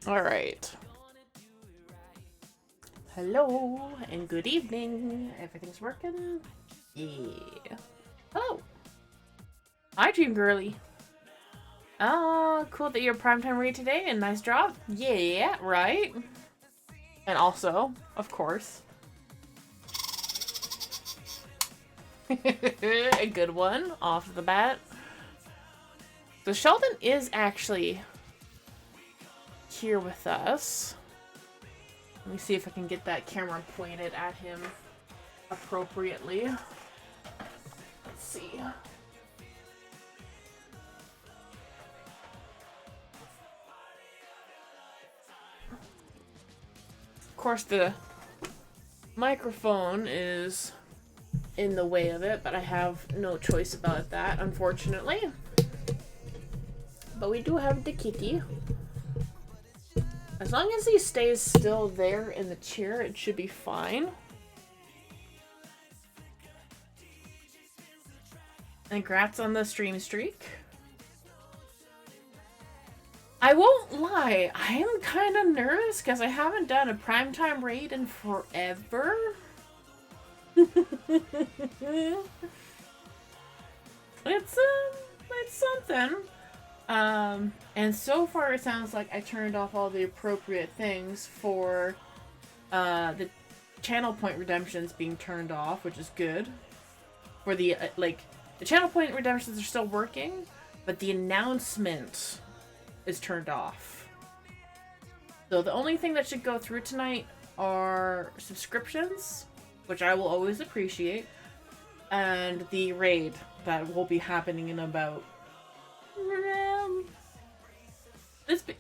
All right. Hello and good evening. Everything's working? Yeah. Hello. Hi, Dream Girly. Oh, cool that you're primetime read today and nice job. Yeah, right? And also, of course, a good one off the bat. So Sheldon is actually here with us. Let me see if I can get that camera pointed at him appropriately. Let's see. Of course, the microphone is in the way of it, but I have no choice about that, unfortunately. But we do have the kitty. As long as he stays still there in the chair, it should be fine. And congrats on the stream streak. I won't lie, I am kind of nervous because I haven't done a primetime raid in forever. It's something. And so far it sounds like I turned off all the appropriate things for the channel point redemptions being turned off, which is good. For the the channel point redemptions are still working, but the announcement is turned off. So the only thing that should go through tonight are subscriptions, which I will always appreciate, and the raid that will be happening in about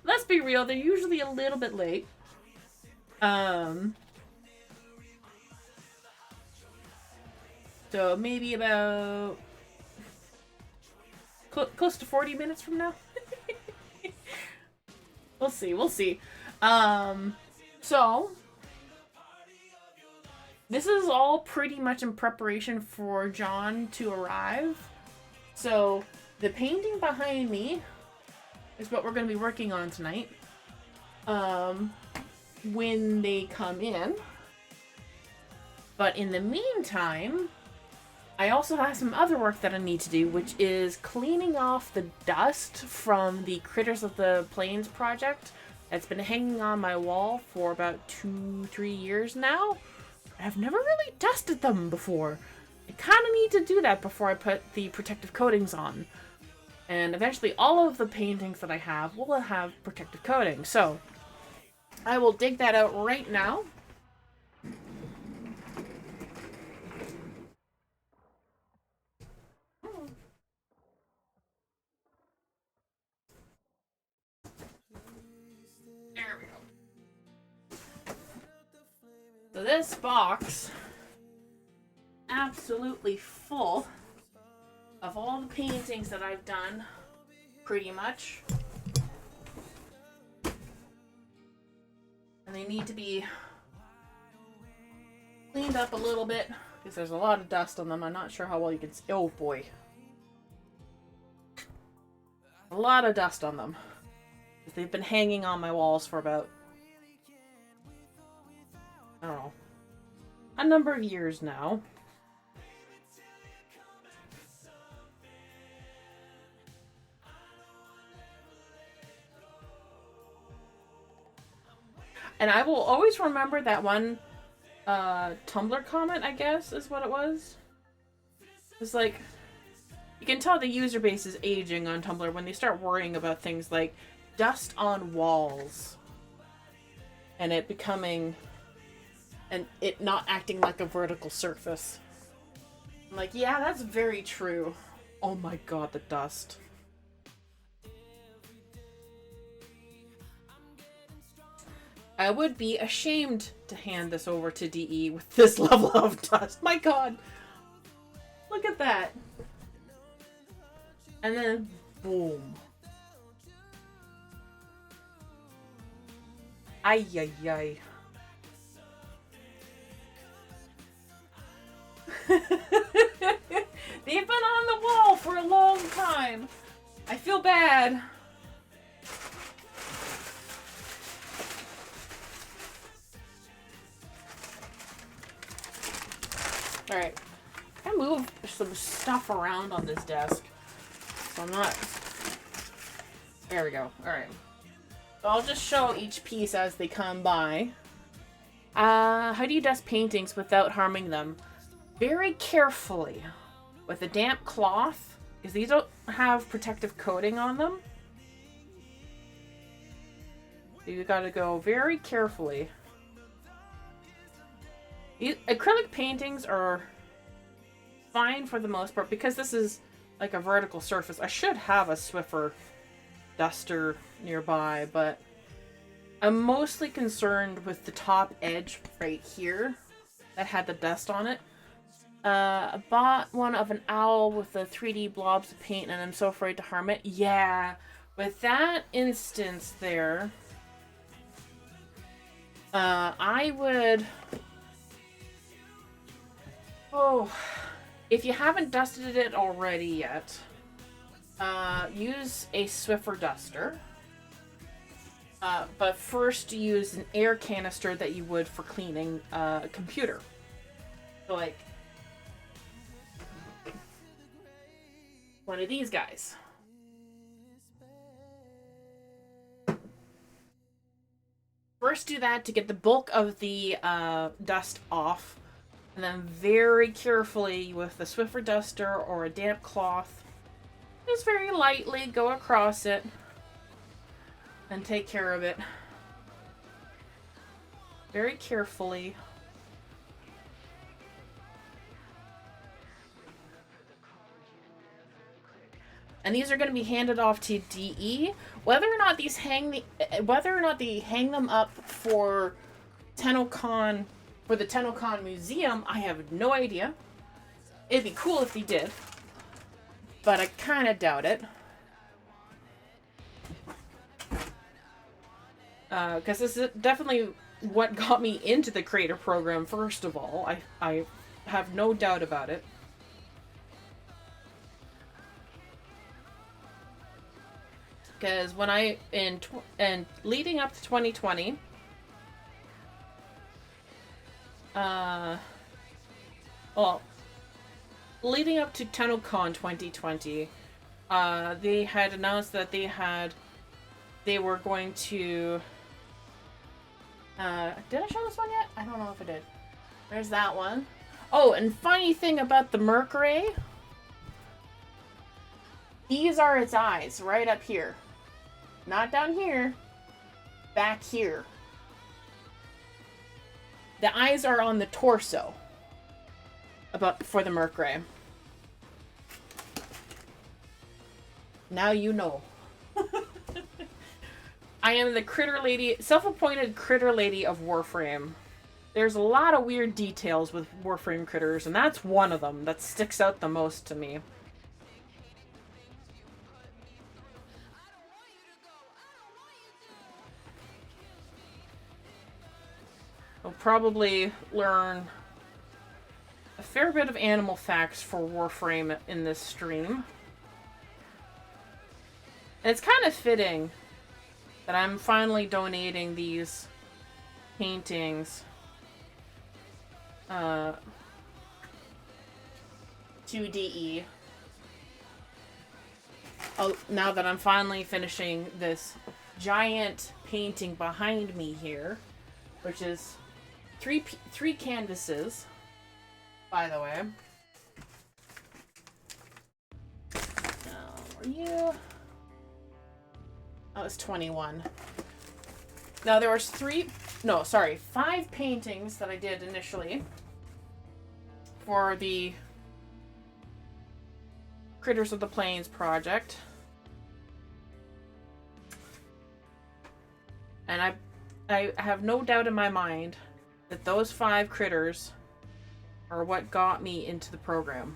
let's be real, they're usually a little bit late. So maybe about close to 40 minutes from now. We'll see. So this is all pretty much in preparation for John to arrive. So the painting behind me is what we're going to be working on tonight. When they come in. But in the meantime, I also have some other work that I need to do, which is cleaning off the dust from the Critters of the Plains project that's been hanging on my wall for about 2-3 years now. I've never really dusted them before. I kind of need to do that before I put the protective coatings on. And eventually all of the paintings that I have will have protective coating. So I will dig that out right now. There we go. So this box, absolutely full of all the paintings that I've done, pretty much. And they need to be cleaned up a little bit because there's a lot of dust on them. I'm not sure how well you can see. Oh boy. A lot of dust on them. They've been hanging on my walls for about, I don't know, a number of years now. And I will always remember that one Tumblr comment, I guess, is what it was. It's like, you can tell the user base is aging on Tumblr when they start worrying about things like dust on walls. And it becoming, and it not acting like a vertical surface. I'm like, yeah, that's very true. Oh my god, the dust. I would be ashamed to hand this over to DE with this level of dust. My god. Look at that. And then Boom. Ay, ay, ay. They've been on the wall for a long time. I feel bad. Alright. I moved some stuff around on this desk. So I'm not... There we go. Alright. So I'll just show each piece as they come by. How do you dust paintings without harming them? Very carefully. With a damp cloth. Because these don't have protective coating on them. So you gotta go very carefully. Acrylic paintings are fine for the most part because this is like a vertical surface. I should have a Swiffer duster nearby, but I'm mostly concerned with the top edge right here that had the dust on it. I bought one of an owl with the 3D blobs of paint and I'm so afraid to harm it. Yeah, with that instance there, I would... Oh, if you haven't dusted it already yet, use a Swiffer duster. But first use an air canister that you would for cleaning a computer. So like one of these guys. First do that to get the bulk of the dust off. And then very carefully with a Swiffer duster or a damp cloth, just very lightly go across it and take care of it. Very carefully. And these are going to be handed off to DE. Whether or not they hang them up for TennoCon. For the TennoCon Museum, I have no idea. It'd be cool if they did. But I kind of doubt it. Because this is definitely what got me into the creator program, first of all. I have no doubt about it. Because when and leading up to 2020... well, leading up to TennoCon 2020, they had announced that they were going to, did I show this one yet? I don't know if I did. There's that one. Oh, and funny thing about the Mercury, these are its eyes, right up here. Not down here, back here. The eyes are on the torso for the Mercury. Now you know. I am the critter lady, self-appointed critter lady of Warframe. There's a lot of weird details with Warframe critters, and that's one of them that sticks out the most to me. I'll probably learn a fair bit of animal facts for Warframe in this stream. And it's kind of fitting that I'm finally donating these paintings to DE. Now that I'm finally finishing this giant painting behind me here, which is three canvases, by the way. Were you? Oh, it's 21. Now there was 5 paintings that I did initially for the Critters of the Plains project. And I have no doubt in my mind that those 5 critters are what got me into the program.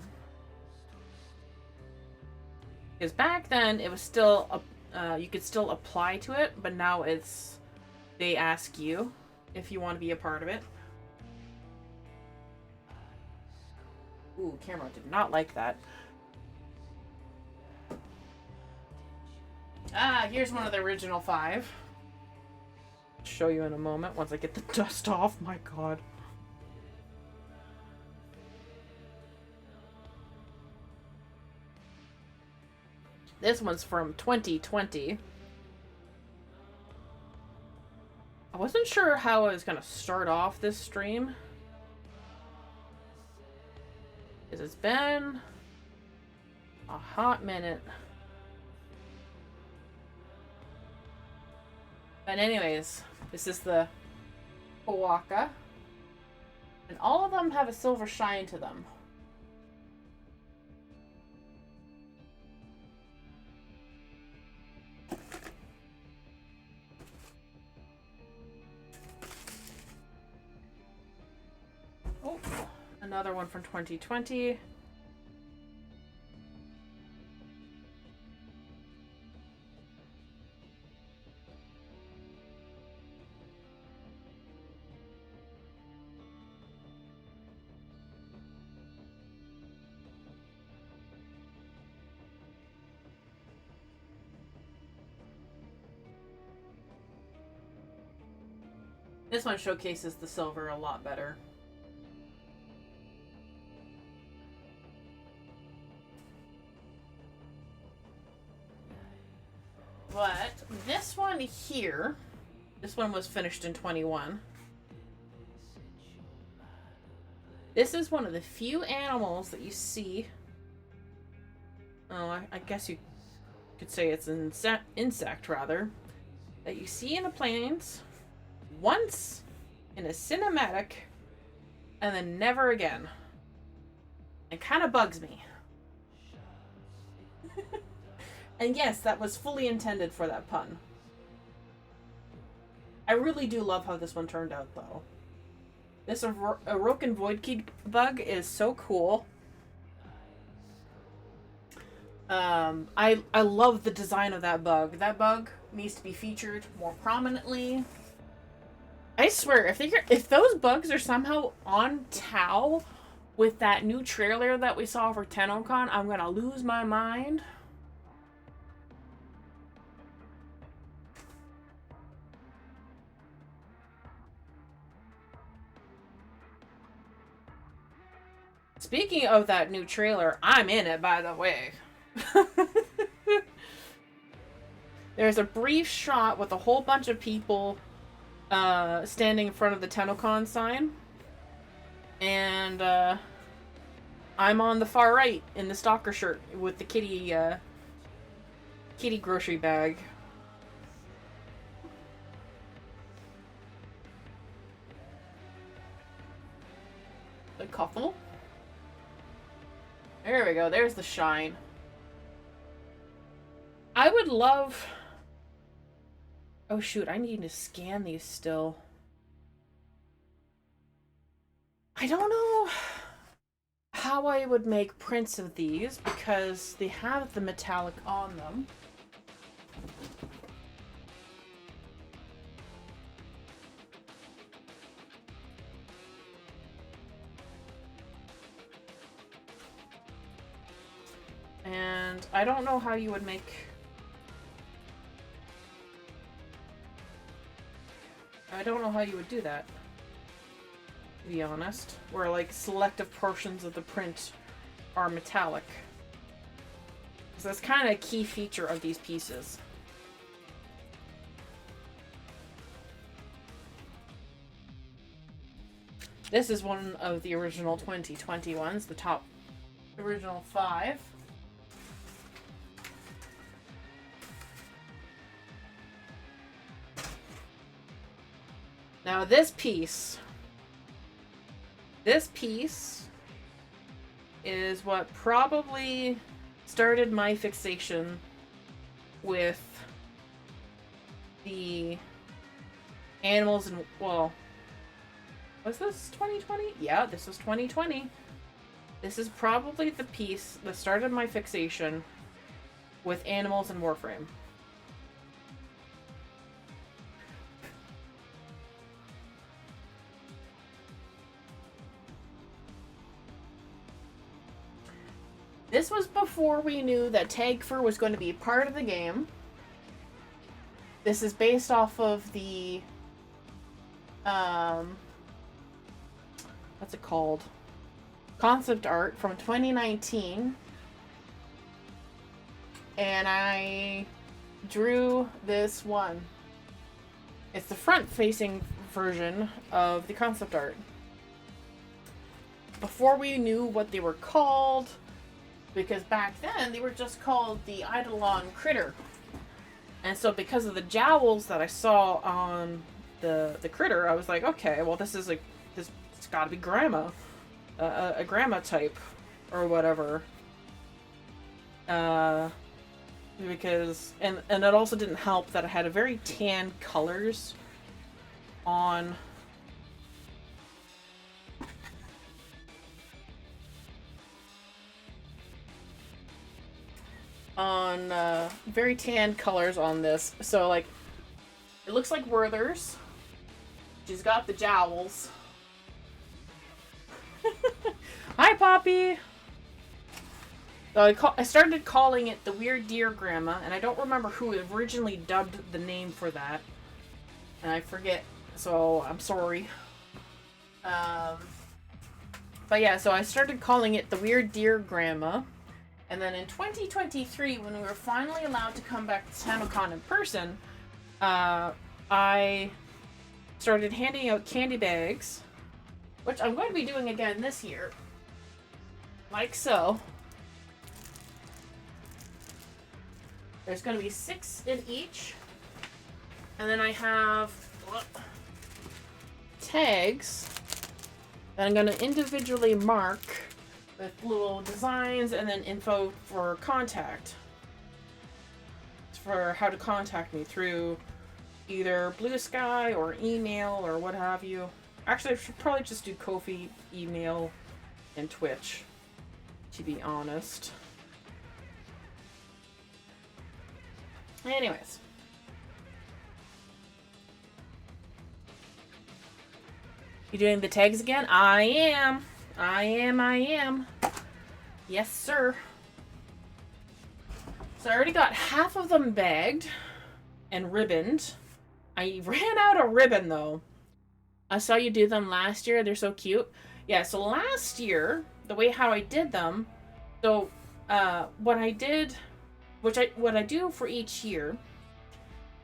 Because back then, it was still, you could still apply to it, but now it's, they ask you if you want to be a part of it. Ooh, camera did not like that. Here's one of the original 5. Show you in a moment once I get the dust off. My god. This one's from 2020. I wasn't sure how I was gonna start off this stream, because it's been a hot minute. But anyways, this is the Hawaka. And all of them have a silver shine to them. Oh, another one from 2020. This one showcases the silver a lot better. But this one here, this one was finished in 21. This is one of the few animals that you see. Oh, I guess you could say it's an insect rather. That you see in the plains once in a cinematic and then never again. It kind of bugs me. And yes, that was fully intended for that pun. I really do love how this one turned out, though. This Orokin Voidkey bug is so cool. I love the design of that bug. That bug needs to be featured more prominently. I swear, if those bugs are somehow on Tau with that new trailer that we saw for TennoCon, I'm gonna lose my mind. Speaking of that new trailer, I'm in it, by the way. There's a brief shot with a whole bunch of people standing in front of the TennoCon sign. And I'm on the far right in the stalker shirt with the kitty grocery bag. A couple. There we go. There's the shine. I would love... Oh shoot, I need to scan these still. I don't know how I would make prints of these because they have the metallic on them. And I don't know how you would make... I don't know how you would do that, to be honest. Where, like, selective portions of the print are metallic. Because that's kind of a key feature of these pieces. This is one of the original 2020 ones, the top original 5. Now this piece is what probably started my fixation with the animals and, well, was this 2020? Yeah, this was 2020. This is probably the piece that started my fixation with animals and Warframe. This was before we knew that tag fur was going to be part of the game. This is based off of the what's it called? Concept art from 2019. And I drew this one. It's the front-facing version of the concept art. Before we knew what they were called, because back then they were just called the Eidolon Critter. And so because of the jowls that I saw on the critter, I was like, okay, well this is like, it's gotta be grandma. A grandma type or whatever. Because and it also didn't help that it had a very tan colors on very tan colors on this. So like it looks like Werther's. She's got the jowls. Hi, Poppy! So I started calling it the Weird Deer Grandma, and I don't remember who originally dubbed the name for that. And I forget, so I'm sorry. But yeah, so I started calling it the Weird Deer Grandma. And then in 2023, when we were finally allowed to come back to TanoCon in person, I started handing out candy bags, which I'm going to be doing again this year. Like so. There's going to be 6 in each. And then I have tags that I'm going to individually mark with little designs and then info for contact. For how to contact me through either Blue Sky or email or what have you. Actually, I should probably just do Ko-fi, email, and Twitch, to be honest. Anyways. You doing the tags again? I am. I am. Yes, sir. So I already got half of them bagged and ribboned. I ran out of ribbon, though. I saw you do them last year. They're so cute. Yeah, so last year, the way how I did them, so what I did, what I do for each year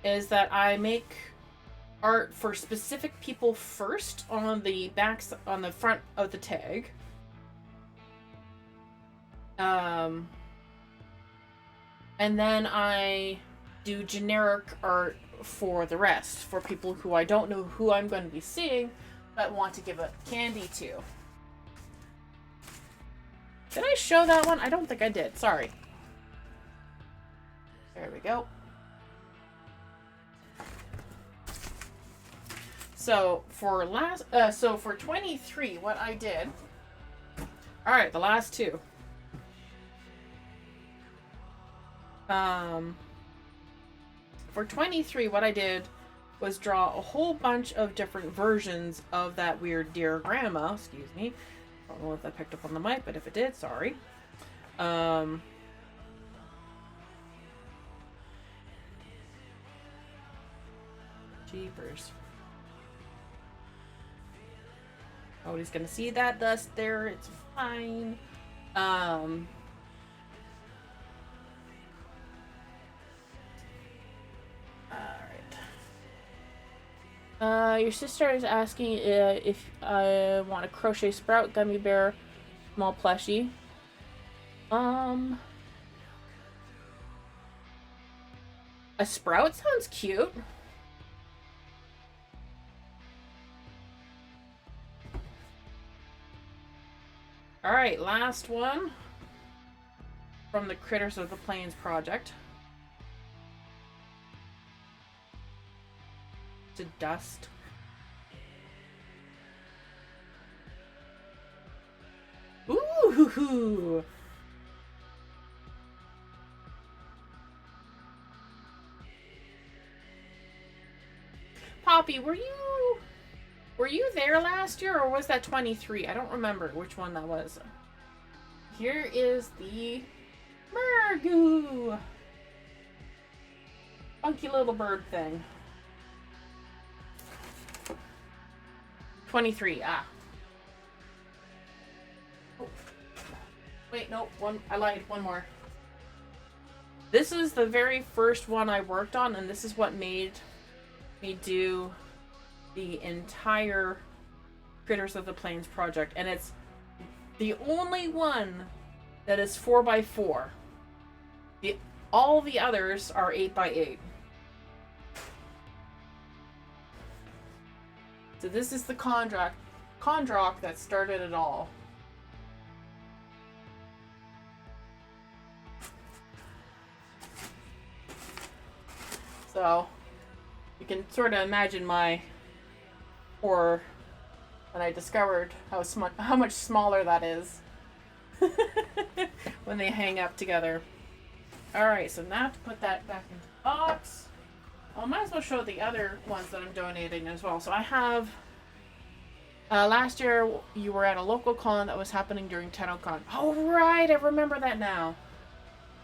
is that I make art for specific people first on the backs, on the front of the tag. And then I do generic art for the rest, for people who I don't know who I'm going to be seeing, but want to give a candy to. Did I show that one? I don't think I did. Sorry. There we go. So for so for 23, what I did. All right, the last two. For 23, what I did was draw a whole bunch of different versions of that Weird Deer Grandma. Excuse me. I don't know if that picked up on the mic, but if it did, sorry. Jeepers. Nobody's gonna see that dust there. It's fine. Your sister is asking if I want a crochet sprout gummy bear small plushie. A sprout sounds cute. Alright, last one from the Critters of the Plains project. To dust. Ooh! Poppy, were you there last year, or was that 23? I don't remember which one that was. Here is the Mergoo. Funky little bird thing. 23, ah. Oh. Wait, no, I lied, one more. This is the very first one I worked on, and this is what made me do the entire Critters of the Plains project. And it's the only one that is 4x4. All the others are 8x8. So this is the Kondrak that started it all. So you can sort of imagine my horror when I discovered how much smaller that is when they hang up together. Alright, so now to put that back into the box. I might as well show the other ones that I'm donating as well. So I have... last year, you were at a local con that was happening during TennoCon. Oh, right! I remember that now.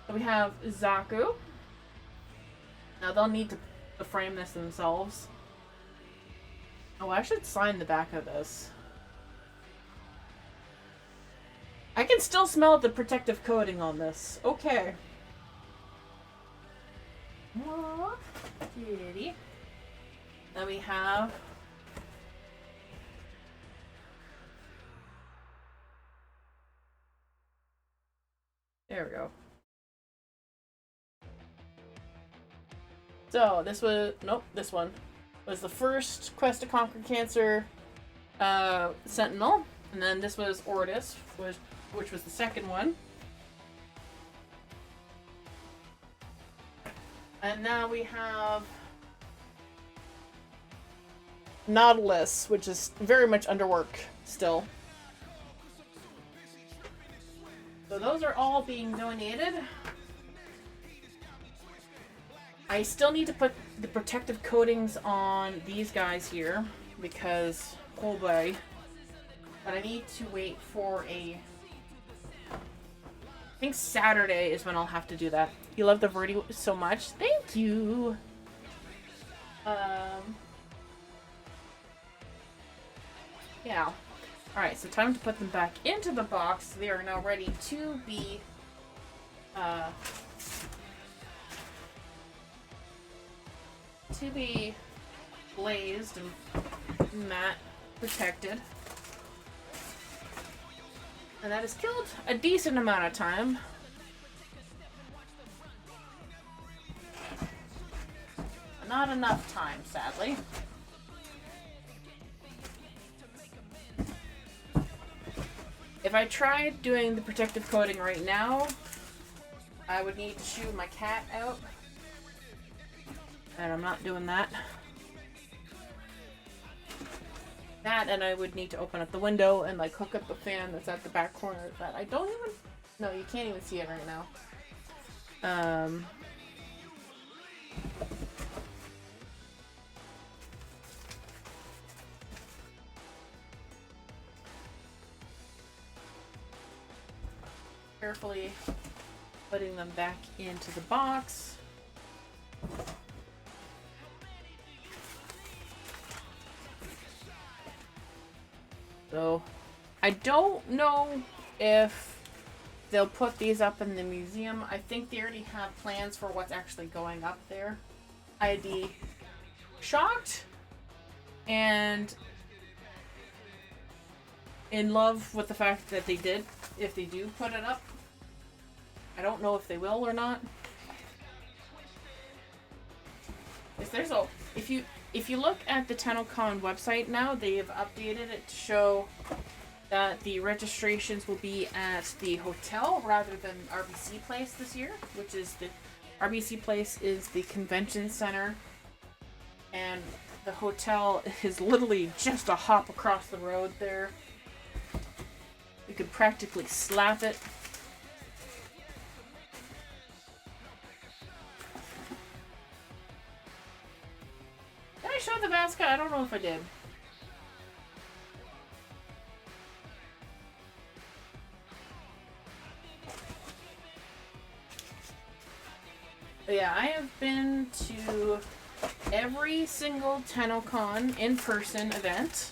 So we have Zaku. Now, they'll need to frame this themselves. Oh, I should sign the back of this. I can still smell the protective coating on this. Okay. Aww, kitty. Then we have... There we go. So, this one was the first Quest to Conquer Cancer Sentinel. And then this was Ortis, which was the second one. And now we have Nautilus, which is very much under work still. So those are all being donated. I still need to put the protective coatings on these guys here because, oh boy. But I need to wait for I think Saturday is when I'll have to do that. You love the Verdi so much. Thank you. Yeah. Alright, so time to put them back into the box. They are now ready to be glazed and matte protected. And that has killed a decent amount of time. Not enough time, sadly. If I tried doing the protective coating right now, I would need to shoo my cat out. And I'm not doing that. That, and I would need to open up the window and like hook up the fan that's at the back corner that I don't even... No, you can't even see it right now. Carefully putting them back into the box. So, I don't know if they'll put these up in the museum. I think they already have plans for what's actually going up there. I'd be shocked and in love with the fact that they did, if they do put it up. I don't know if they will or not. If you look at the TennoCon website now, they've updated it to show that the registrations will be at the hotel rather than RBC Place this year, which is the RBC Place is the convention center, and the hotel is literally just a hop across the road there. You could practically slap it. Did I show the mascot? I don't know if I did. But yeah, I have been to every single TennoCon in-person event.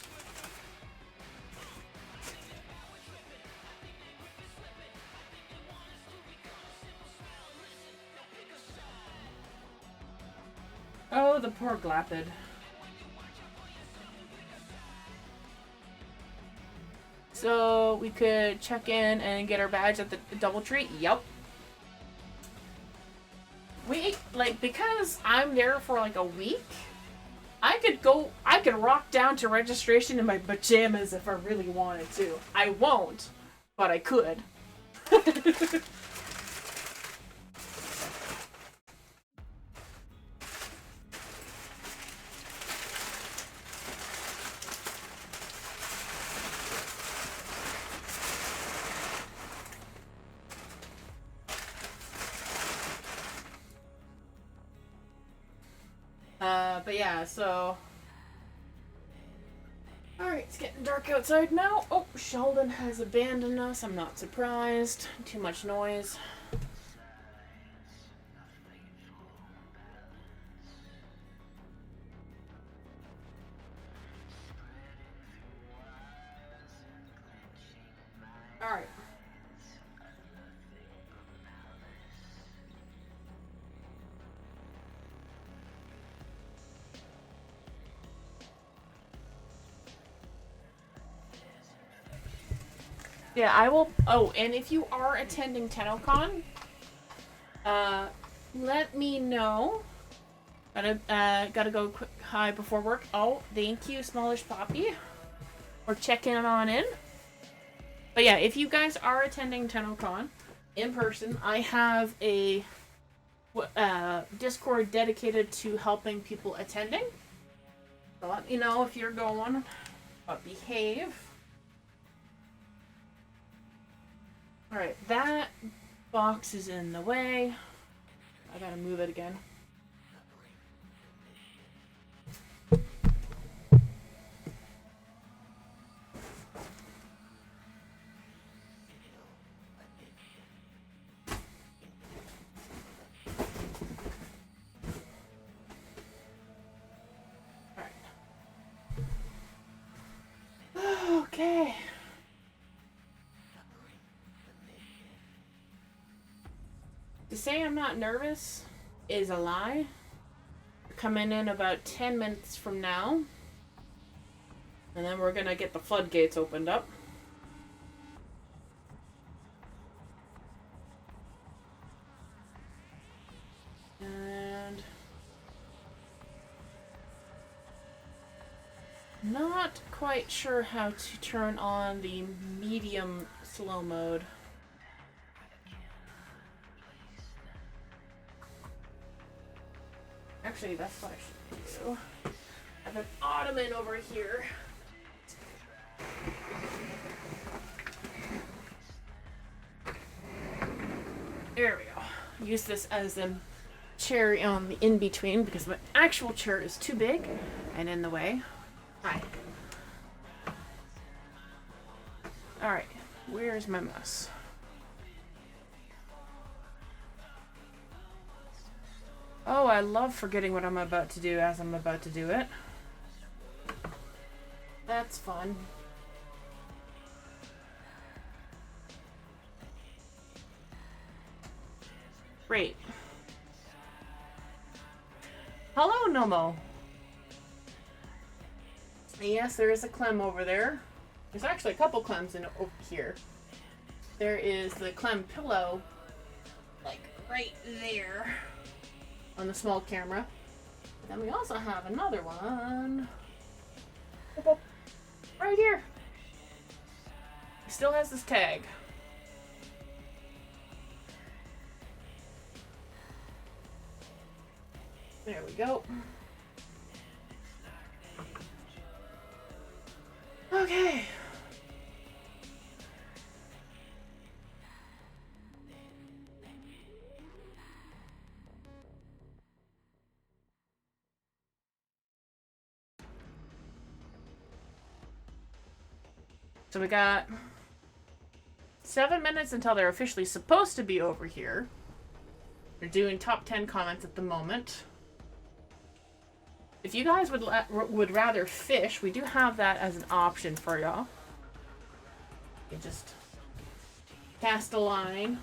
Oh, the poor Glapid. So we could check in and get our badge at the Doubletree? Yep. Because I'm there for like a week, I could rock down to registration in my pajamas if I really wanted to. I won't, but I could. But yeah, so... Alright, it's getting dark outside now. Oh, Sheldon has abandoned us. I'm not surprised. Too much noise. Alright. Yeah, I will. Oh, and if you are attending TennoCon, let me know. Gotta go quick hi before work. Oh, thank you, Smallish Poppy. We're checking on in. But yeah, if you guys are attending TennoCon in person, I have a Discord dedicated to helping people attending. So let me know if you're going. But behave. Alright, that box is in the way. I gotta move it again. Okay. To say I'm not nervous is a lie. We're coming in about 10 minutes from now. And then we're gonna get the floodgates opened up. And... not quite sure how to turn on the medium slow mode. Actually, that's what I should do. I have an ottoman over here. There we go. Use this as a chair on the in-between because my actual chair is too big and in the way. Hi. Alright, where's my mouse? Oh, I love forgetting what I'm about to do as I'm about to do it. That's fun. Great. Hello, Nomo. Yes, there is a clem over there. There's actually a couple clems in over here. There is the clem pillow, like right there on the small camera. Then we also have another one right here. He still has this tag. There we go. Okay. So we got 7 minutes until they're officially supposed to be over here. They're doing top 10 comments at the moment. If you guys would rather fish, we do have that as an option for y'all. You just cast a line.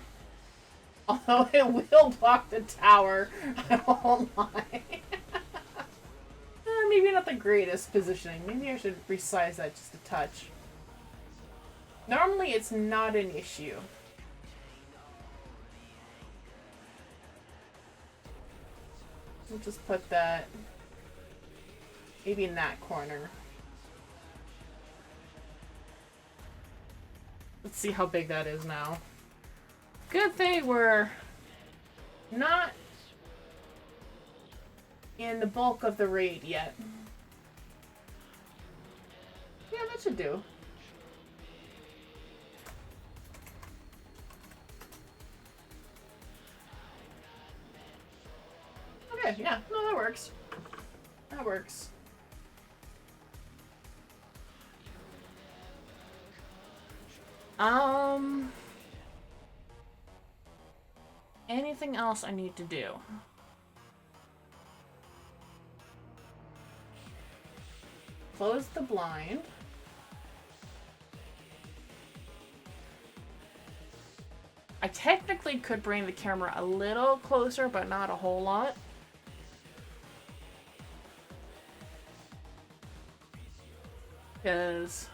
Although it will block the tower. I won't lie. Maybe not the greatest positioning. Maybe I should resize that just a touch. Normally it's not an issue. We'll just put that maybe in that corner. Let's see how big that is now. Good thing we're not in the bulk of the raid yet. Yeah, that should do. Okay, yeah, no, that works. That works. Anything else I need to do? Close the blind. I technically could bring the camera a little closer, but not a whole lot. Because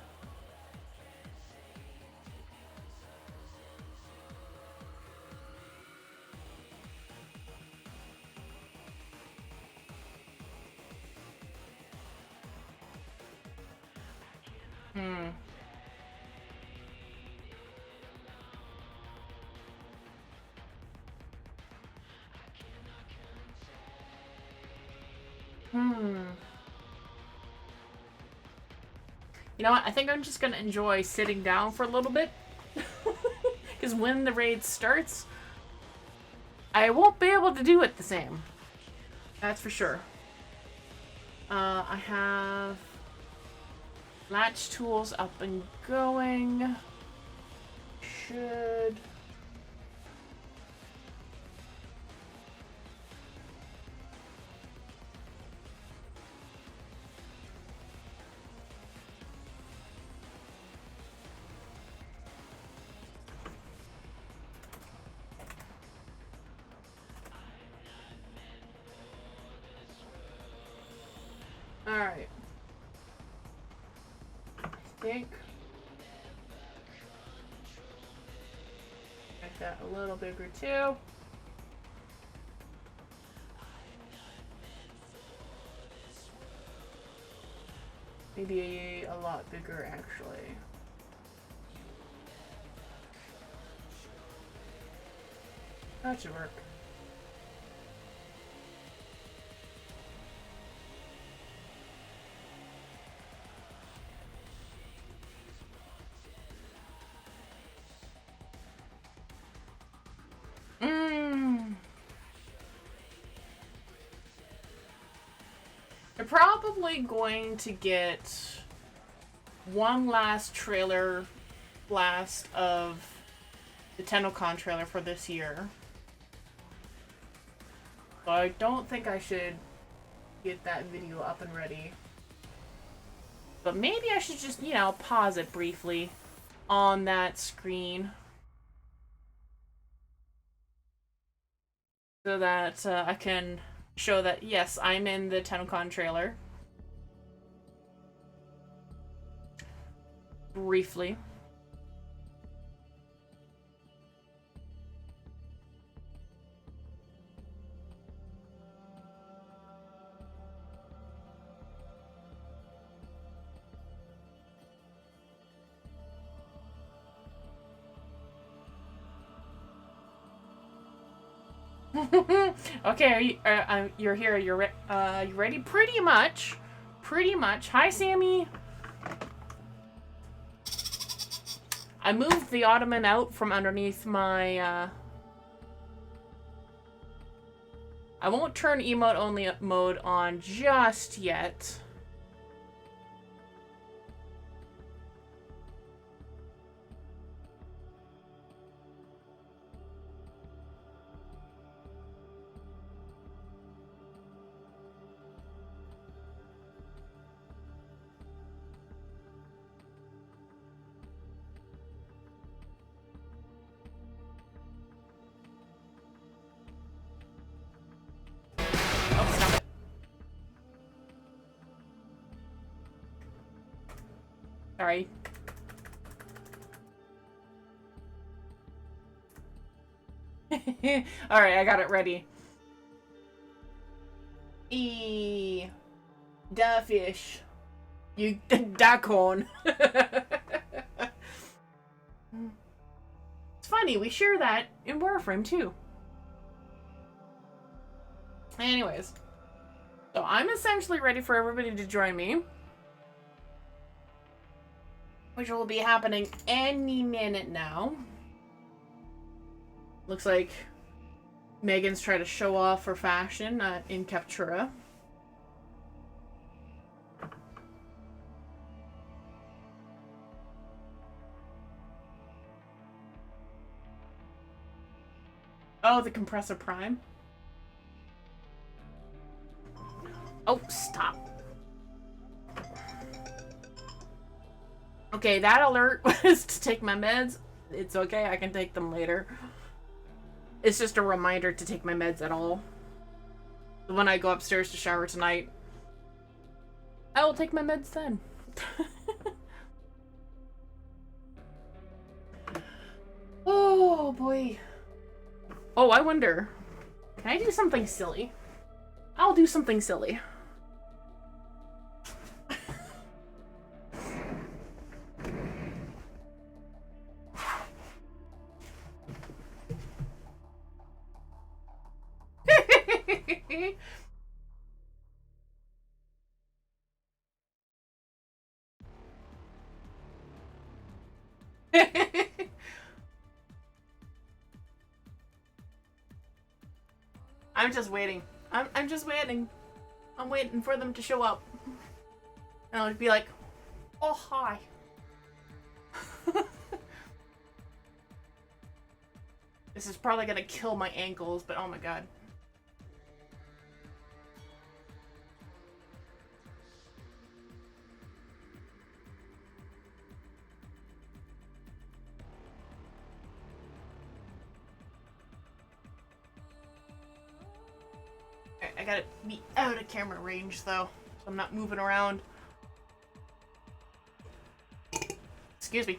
You know what? I think I'm just gonna enjoy sitting down for a little bit. Because when the raid starts, I won't be able to do it the same. That's for sure. I have latch tools up and going. Should... Alright. I think make that a little bigger too. Maybe a lot bigger actually. That should work. They're probably going to get one last trailer blast of the TennoCon trailer for this year. So I don't think I should get that video up and ready. But maybe I should just, you know, pause it briefly on that screen. So that I can show that, yes, I'm in the TennoCon trailer. Briefly. Okay, you're here. You ready? Pretty much. Pretty much. Hi, Sammy. I moved the ottoman out from underneath my. I won't turn emote only mode on just yet. Sorry. Alright, I got it ready. Da fish. You duckhorn. It's funny, we share that in Warframe too. Anyways. So I'm essentially ready for everybody to join me. Which will be happening any minute now. Looks like Megan's trying to show off her fashion in Captura. Oh, the compressor prime. Oh, stop. Okay, that alert was to take my meds. It's okay, I can take them later. It's just a reminder to take my meds at all. When I go upstairs to shower tonight, I will take my meds then. Oh, boy. Oh, I wonder. Can I do something silly? I'll do something silly. I'm just waiting. I'm just waiting. I'm waiting for them to show up. And I'll be like, oh, hi. This is probably gonna kill my ankles, but oh my god. I gotta be out of camera range though, so I'm not moving around. Excuse me.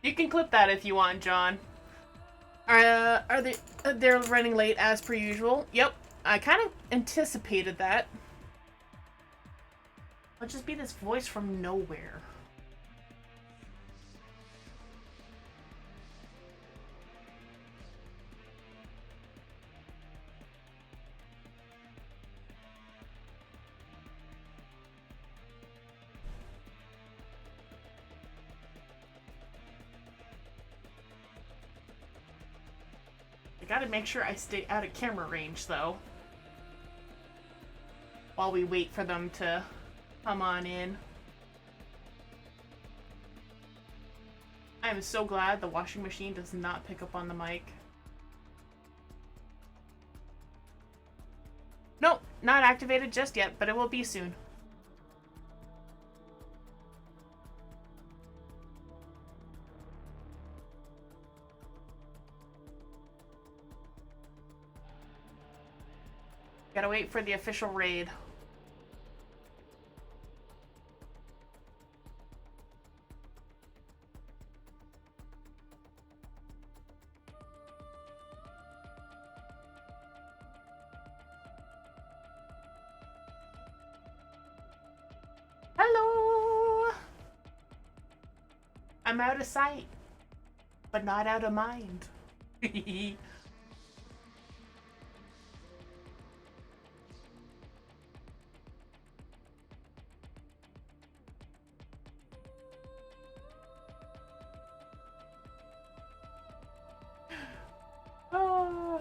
You can clip that if you want, John. Are they? They're running late as per usual. Yep, I kind of anticipated that. I'll just be this voice from nowhere. I gotta make sure I stay out of camera range, though. While we wait for them to come on in. I am so glad the washing machine does not pick up on the mic. Nope, not activated just yet, but it will be soon. Gotta wait for the official raid. Hello! I'm out of sight, but not out of mind. Oh.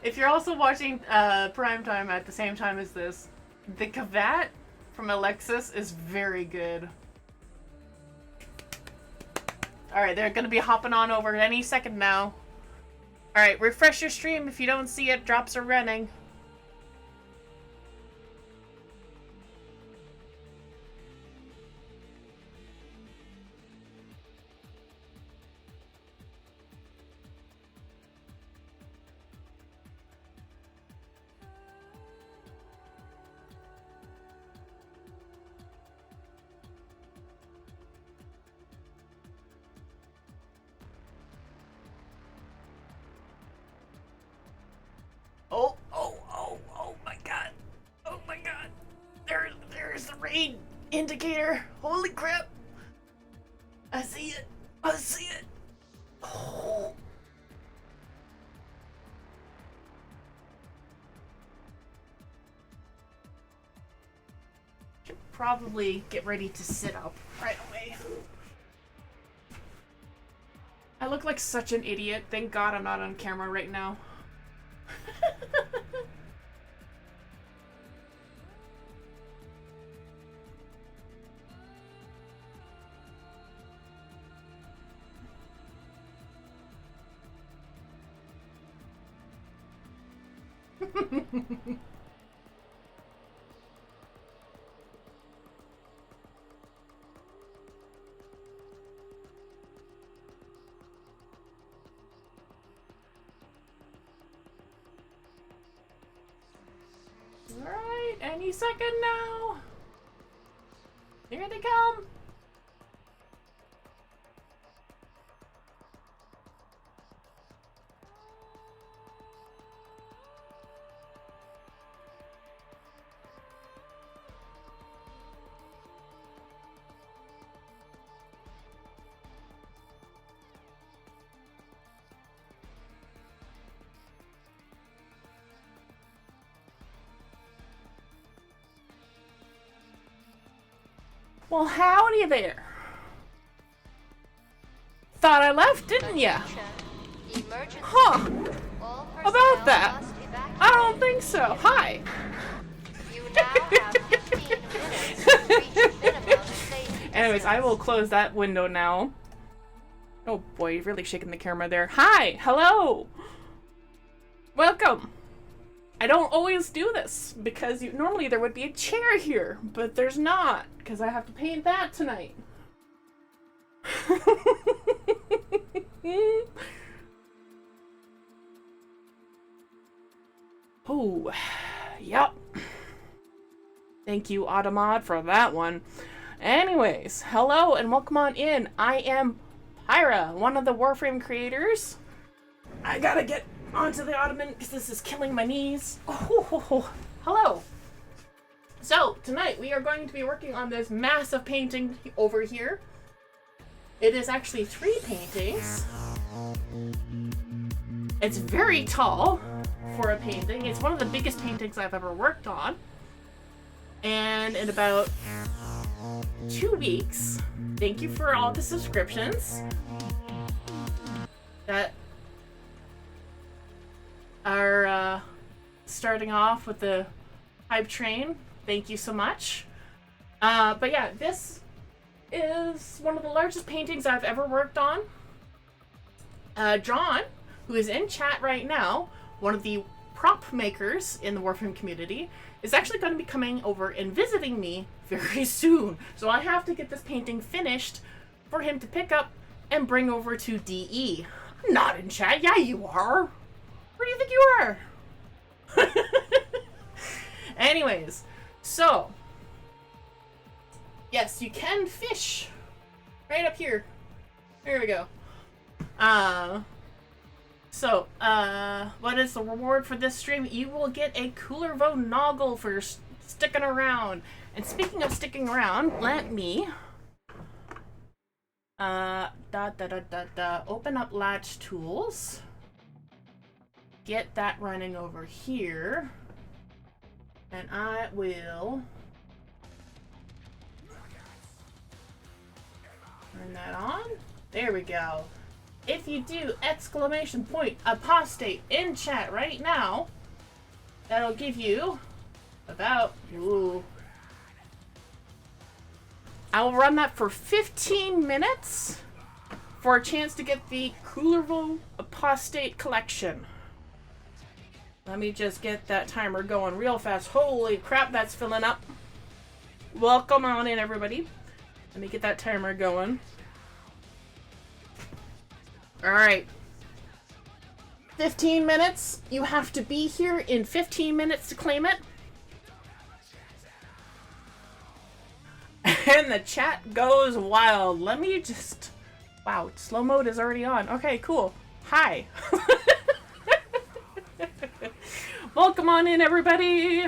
If you're also watching Primetime at the same time as this, the Kavat from Alexis is very good. Alright, they're gonna be hopping on over any second now. Alright, refresh your stream if you don't see it. Drops are running. Oh my god. Oh my god. There's the raid indicator. Holy crap. I see it. I see it. Oh. Should probably get ready to sit up right away. I look like such an idiot. Thank God I'm not on camera right now. Alright, any second now. Here they come. Well, howdy there. Thought I left, didn't ya? Huh. About that. I don't think so. Hi. You now have 15 minutes to reach minimum safety. Anyways, I will close that window now. Oh boy, you're really shaking the camera there. Hi. Hello. Welcome. I don't always do this because normally there would be a chair here, but there's not because I have to paint that tonight. Oh, yep. Thank you, Automod, for that one. Anyways, hello and welcome on in. I am Pyra, one of the Warframe creators. I gotta get onto the ottoman because this is killing my knees. Oh, hello. So tonight we are going to be working on this massive painting over here. It is actually 3 paintings. It's very tall for a painting. It's one of the biggest paintings I've ever worked on. And in about 2 weeks, thank you for all the subscriptions that are starting off with the hype train. Thank you so much. But yeah, this is one of the largest paintings I've ever worked on. John, who is in chat right now, one of the prop makers in the Warframe community, is actually going to be coming over and visiting me very soon. So I have to get this painting finished for him to pick up and bring over to DE. I'm not in chat. Yeah, you are. Where do you think you are? Anyways, so yes, you can fish right up here. There we go. What is the reward for this stream? You will get a Cooler Vo Noggle for sticking around. And speaking of sticking around, let me open up Latch Tools. Get that running over here. And I will turn that on. There we go. if you do exclamation point apostate in chat right now, that'll give you about, ooh, I will run that for 15 minutes for a chance to get the Coolerville Apostate Collection. Let me just get that timer going real fast. Holy crap, that's filling up. Welcome on in, everybody. Let me get that timer going. Alright. 15 minutes. You have to be here in 15 minutes to claim it. And the chat goes wild. Let me just... Wow, slow mode is already on. Okay, cool. Hi. Welcome on in, everybody.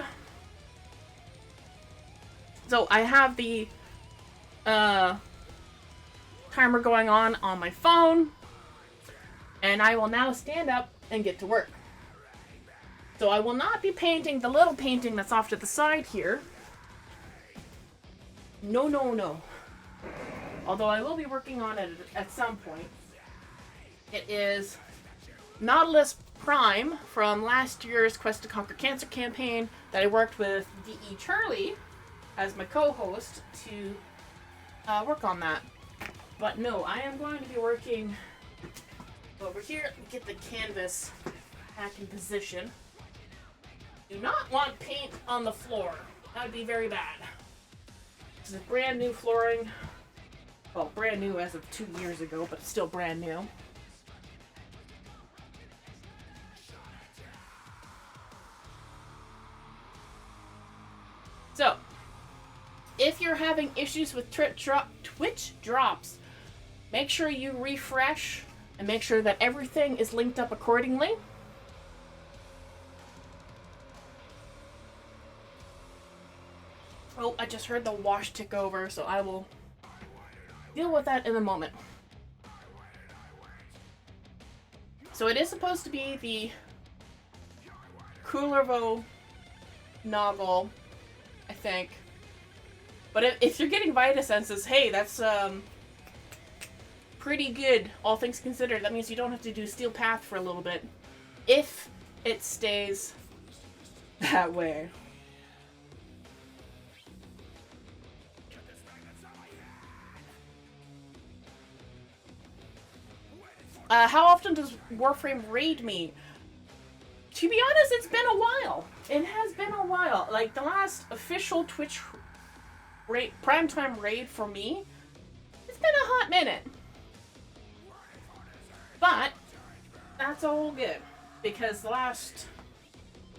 So I have the timer going on my phone. And I will now stand up and get to work. So I will not be painting the little painting that's off to the side here. No, no, no. Although I will be working on it at some point. It is Nautilus Prime from last year's Quest to Conquer Cancer campaign that I worked with D.E. Charlie as my co-host to work on that. But no, I am going to be working over here. Let me get the canvas back in position. Do not want paint on the floor. That would be very bad. This is brand new flooring. Well, brand new as of 2 years ago, but still brand new. So, if you're having issues with Twitch drops, make sure you refresh and make sure that everything is linked up accordingly. Oh, I just heard the wash tick over, so I will deal with that in a moment. So it is supposed to be the Coolerville novel, I think. But if you're getting Vita Senses, hey, that's pretty good, all things considered. That means you don't have to do Steel Path for a little bit. If it stays that way. How often does Warframe raid me? To be honest, it's been a while. It has been a while. Like, the last official Twitch primetime raid for me, it's been a hot minute. But, that's all good. Because the last...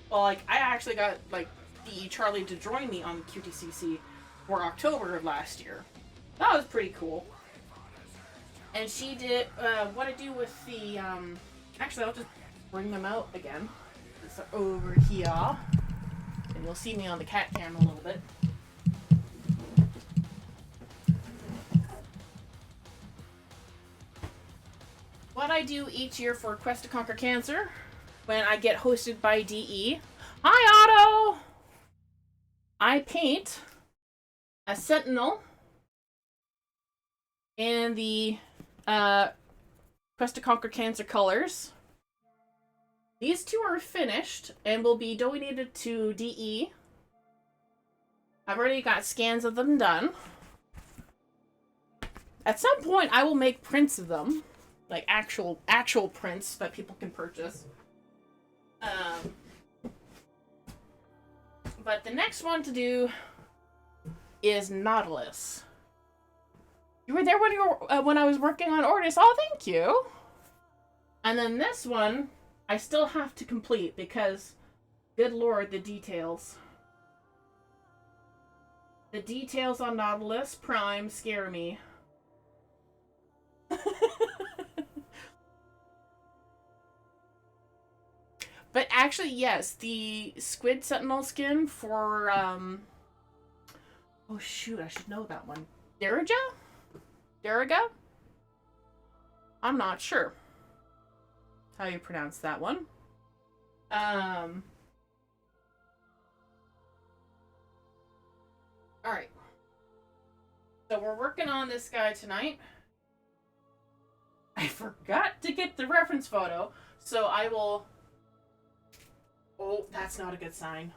Well, like, I actually got, like, D.E. Charlie to join me on QTCC for October of last year. That was pretty cool. And she did, what I do with the, actually I'll just bring them out again. It's over here. And you'll see me on the cat cam a little bit. What I do each year for Quest to Conquer Cancer, when I get hosted by DE. Hi, Otto! I paint a Sentinel in the Quest to Conquer Cancer colors. These two are finished and will be donated to DE. I've already got scans of them done. At some point, I will make prints of them, like actual prints that people can purchase. But the next one to do is Nautilus. You were there when I was working on Ordis. Oh, thank you. And then this one, I still have to complete because, good lord, the details. The details on Nautilus Prime scare me. But actually, yes, the Squid Sentinel skin for, oh shoot, I should know that one. Daraja? Daraga? I'm not sure how you pronounce that one. Alright. So we're working on this guy tonight. I forgot to get the reference photo, so I will... Oh, that's not a good sign.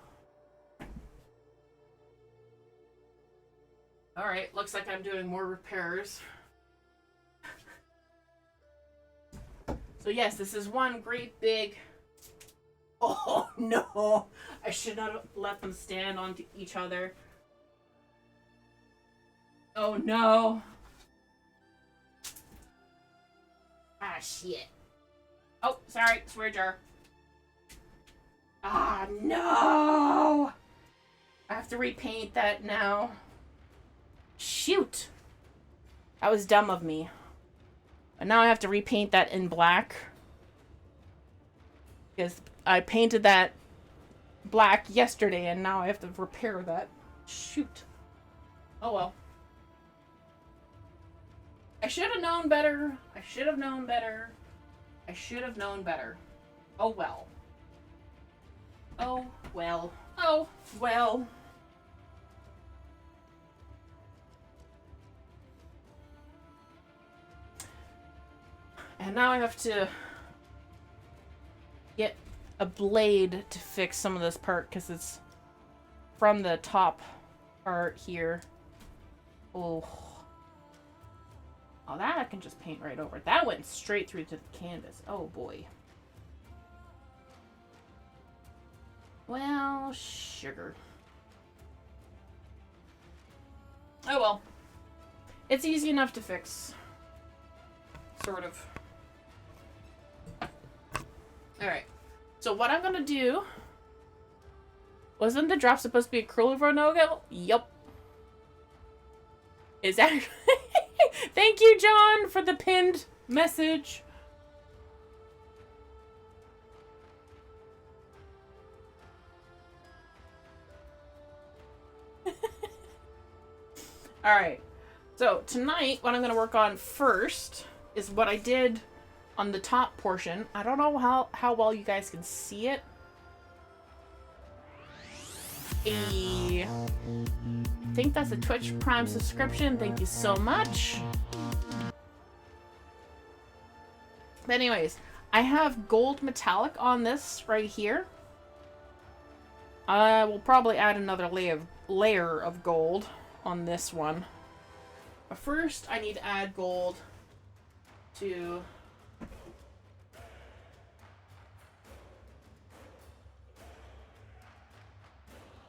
Alright, looks like I'm doing more repairs. So yes, this is one great big... Oh no! I should not have let them stand on each other. Oh no! Ah, shit. Oh, sorry, swear jar. Ah, no! I have to repaint that now. Shoot! That was dumb of me. And now I have to repaint that in black. Because I painted that black yesterday and now I have to repair that. Shoot. Oh well. I should have known better. I should have known better. I should have known better. Oh well. Oh well. Oh well. And now I have to get a blade to fix some of this part because it's from the top part here. Oh. Oh, that I can just paint right over. That went straight through to the canvas. Oh boy. Well, sugar. Oh well. It's easy enough to fix. Sort of. Alright. So what I'm gonna do... Wasn't the drop supposed to be a curly no-go? Yup. Is that... Thank you, John, for the pinned message. Alright. So, tonight, what I'm going to work on first is what I did on the top portion. I don't know how well you guys can see it. I think that's a Twitch Prime subscription. Thank you so much. But anyways, I have gold metallic on this right here. I will probably add another layer of gold on this one. But first, I need to add gold to...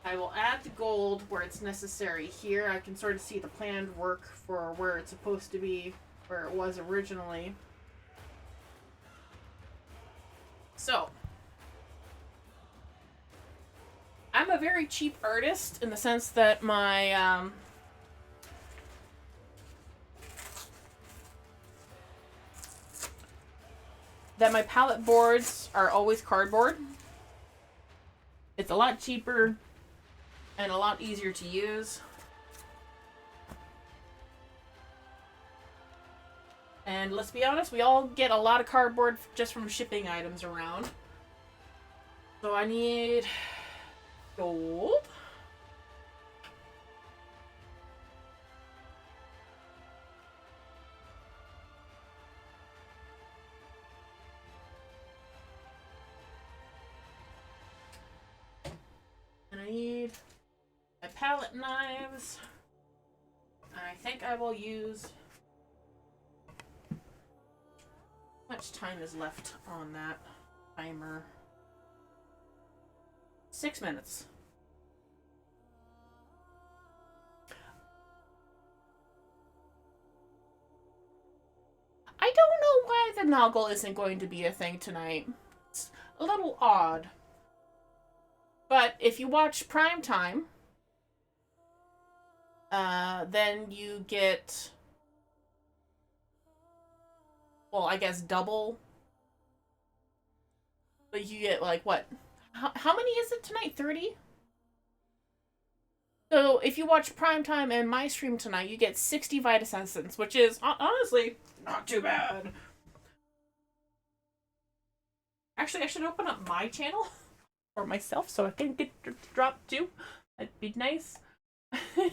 I will add the gold where it's necessary here. I can sort of see the planned work for where it's supposed to be, where it was originally. So, I'm a very cheap artist in the sense that my, palette boards are always cardboard. It's a lot cheaper and a lot easier to use. And let's be honest, we all get a lot of cardboard just from shipping items around. So I need gold. And I need my palette knives. I think I will use... How much time is left on that timer? 6 minutes. I don't know why the Noggle isn't going to be a thing tonight. It's a little odd. But if you watch Primetime, then you get... Well, I guess double. But you get, like, what? How many is it tonight? 30? So, if you watch Primetime and my stream tonight, you get 60 Vitus Essence, which is, honestly, not too bad. Actually, I should open up my channel for myself so I can get dropped too. That'd be nice. I kind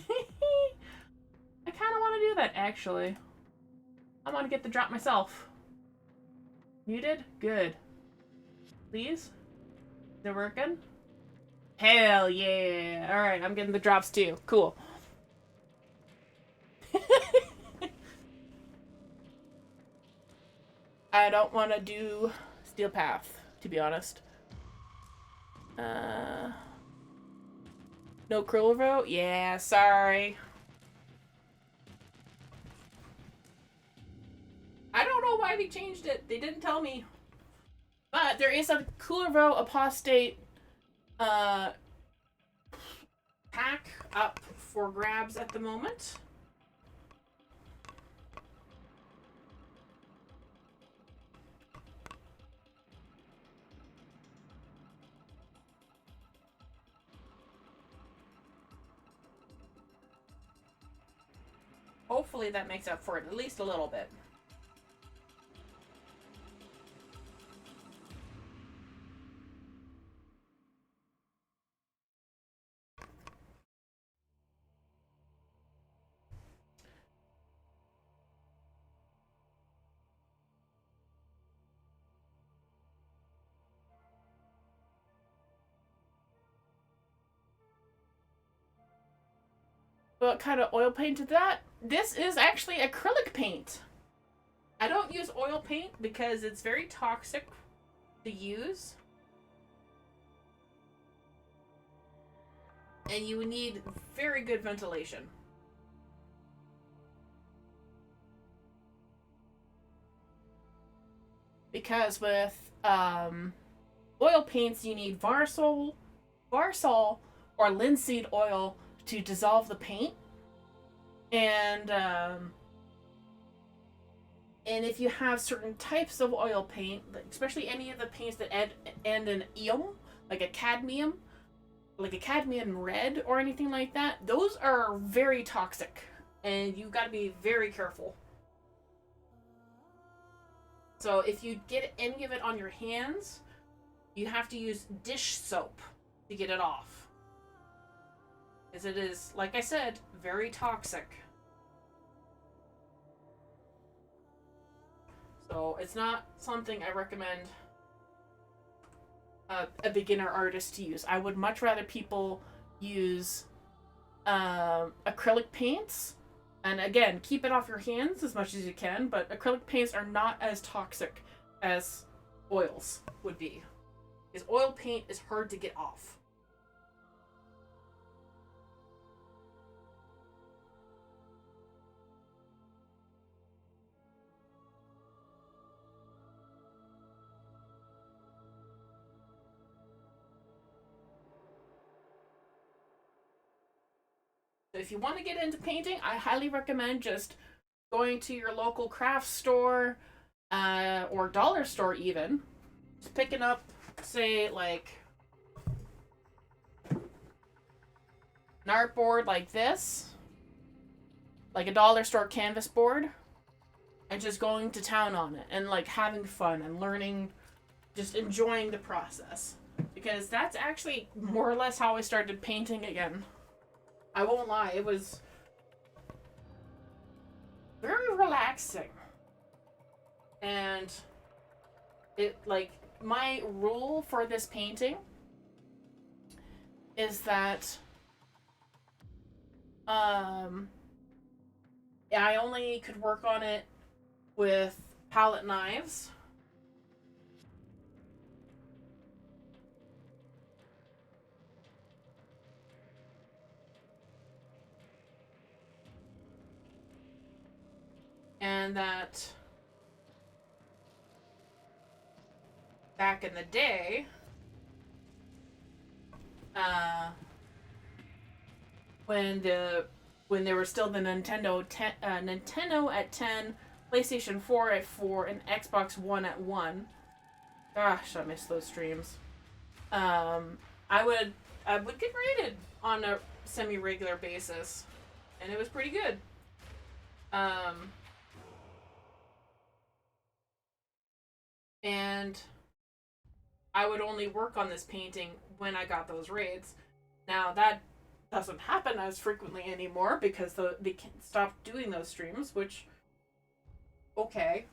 of want to do that, actually. I want to get the drop myself. Muted? Good. Please? Is it working? Hell yeah! Alright, I'm getting the drops too. Cool. I don't want to do Steel Path, to be honest. No Krill vote? Yeah, sorry. I don't know why they changed it. They didn't tell me. But there is a Coolervo Apostate pack up for grabs at the moment. Hopefully that makes up for it at least a little bit. What kind of oil paint is that? This is actually acrylic paint. I don't use oil paint because it's very toxic to use. And you need very good ventilation. Because with oil paints, you need Varsol or linseed oil to dissolve the paint. And if you have certain types of oil paint, especially any of the paints that end in ium, like a cadmium red or anything like that, those are very toxic, and you got to be very careful. So if you get any of it on your hands, you have to use dish soap to get it off. As it is, like I said, very toxic. So it's not something I recommend a beginner artist to use. I would much rather people use acrylic paints. And again, keep it off your hands as much as you can, but acrylic paints are not as toxic as oils would be. Because oil paint is hard to get off. So if you want to get into painting, I highly recommend just going to your local craft store or dollar store even. Just picking up, say, like an art board like this, like a dollar store canvas board, and just going to town on it and like having fun and learning, just enjoying the process. Because that's actually more or less how I started painting again. I won't lie, it was very relaxing. And it, like, my rule for this painting is that I only could work on it with palette knives. And that back in the day, when there were still the Nintendo at 10, PlayStation 4 at 4, and Xbox One at 1. Gosh, I miss those streams. I would get rated on a semi-regular basis, and it was pretty good. And I would only work on this painting when I got those raids. Now that doesn't happen as frequently anymore because they stopped doing those streams, which okay.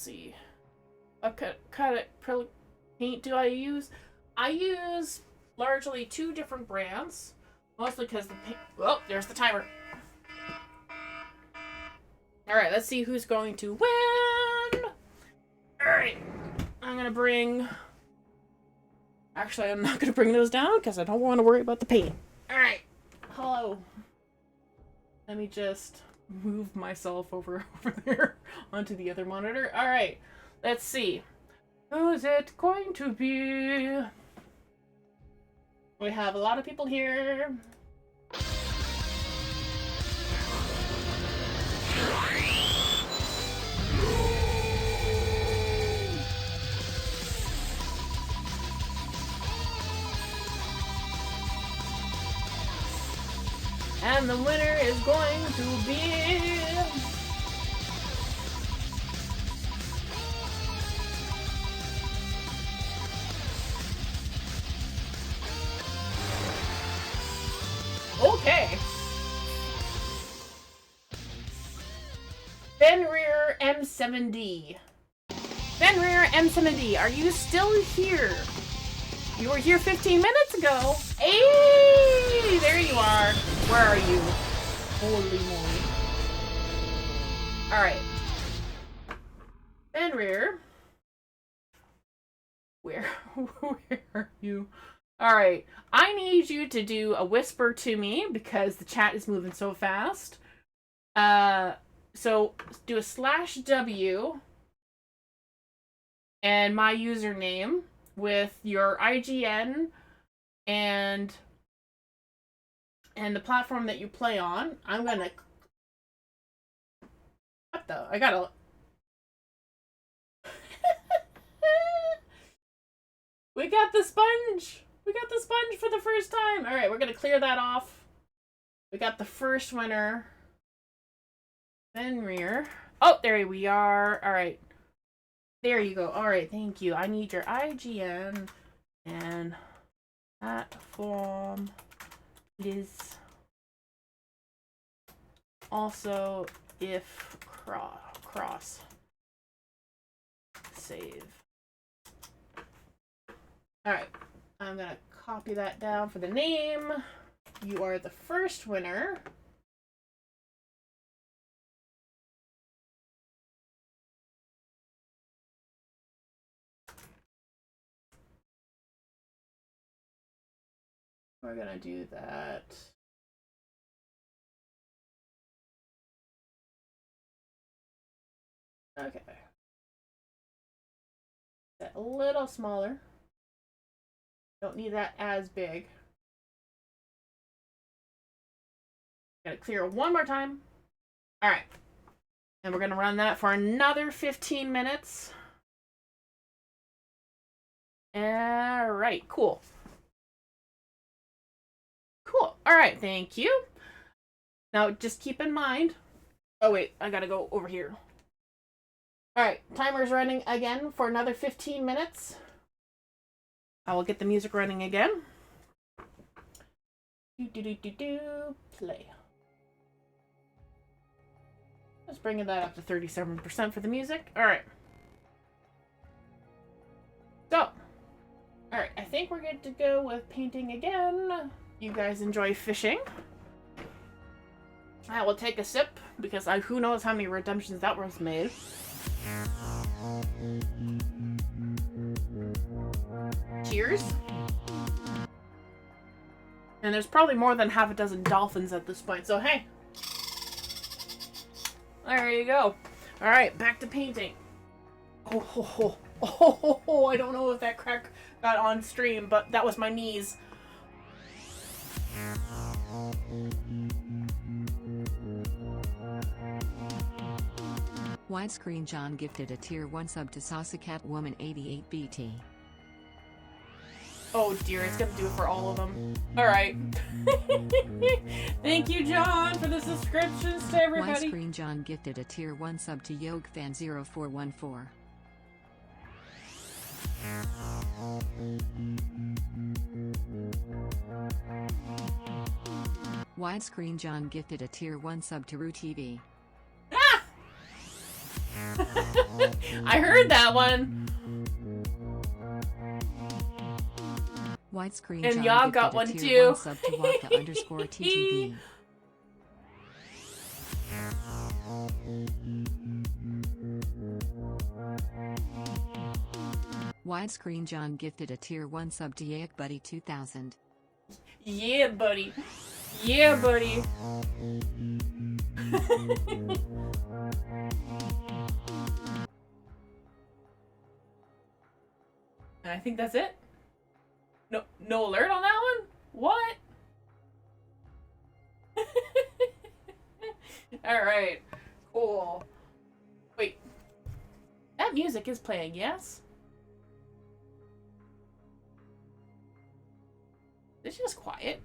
see. What kind of acrylic paint do I use? I use largely 2 different brands. Mostly because the paint... Oh, there's the timer. Alright, let's see who's going to win. Alright. I'm going to bring... Actually, I'm not going to bring those down because I don't want to worry about the paint. Alright. Hello. Let me just move myself over there onto the other monitor. Alright. Let's see. Who's it going to be? We have a lot of people here. And the winner is going to be... Okay. Fenrir M7D. Fenrir M7D, are you still here? You were here 15 minutes ago. Hey, there you are. Where are you? Holy moly. Alright. Fenrir. Where are you? Alright. I need you to do a whisper to me because the chat is moving so fast. So do a /W and my username with your IGN and the platform that you play on. I'm gonna... What the? I gotta... We got the sponge! We got the sponge for the first time! Alright, we're gonna clear that off. We got the first winner. Fenrir. Oh, there we are. Alright. There you go. Alright, thank you. I need your IGN and platform is also if cross save. Alright, I'm gonna copy that down for the name. You are the first winner. We're gonna do that. Okay. That a little smaller. Don't need that as big. Gotta clear one more time. Alright. And we're gonna run that for another 15 minutes. Alright, cool. Cool. Alright, thank you. Now, just keep in mind... Oh, wait. I gotta go over here. Alright, timer's running again for another 15 minutes. I will get the music running again. Play. Just bringing that up to 37% for the music. Alright. So. Alright, I think we're good to go with painting again. You guys enjoy fishing. I will take a sip because who knows how many redemptions that was made. Cheers. And there's probably more than half a dozen dolphins at this point, so hey. There you go. Alright, back to painting. Oh, I don't know if that crack got on stream, but that was my knees. Widescreen John gifted a tier 1 sub to Sausacat Woman 88BT. Oh dear, it's gonna do it for all of them. Alright. Thank you, John, for the subscriptions to everybody. Widescreen John gifted a tier 1 sub to YogFan0414. Widescreen John gifted a tier 1 sub to RooTV. Ah! I heard that one. Widescreen And John y'all gifted got a one tier too. 1 sub to Waka_TTB. Widescreen John gifted a tier 1 sub to Yak Buddy 2000. Yeah, buddy. Yeah, buddy. And I think that's it. No alert on that one? What? Alright. Cool. Wait. That music is playing, yes? It's just quiet.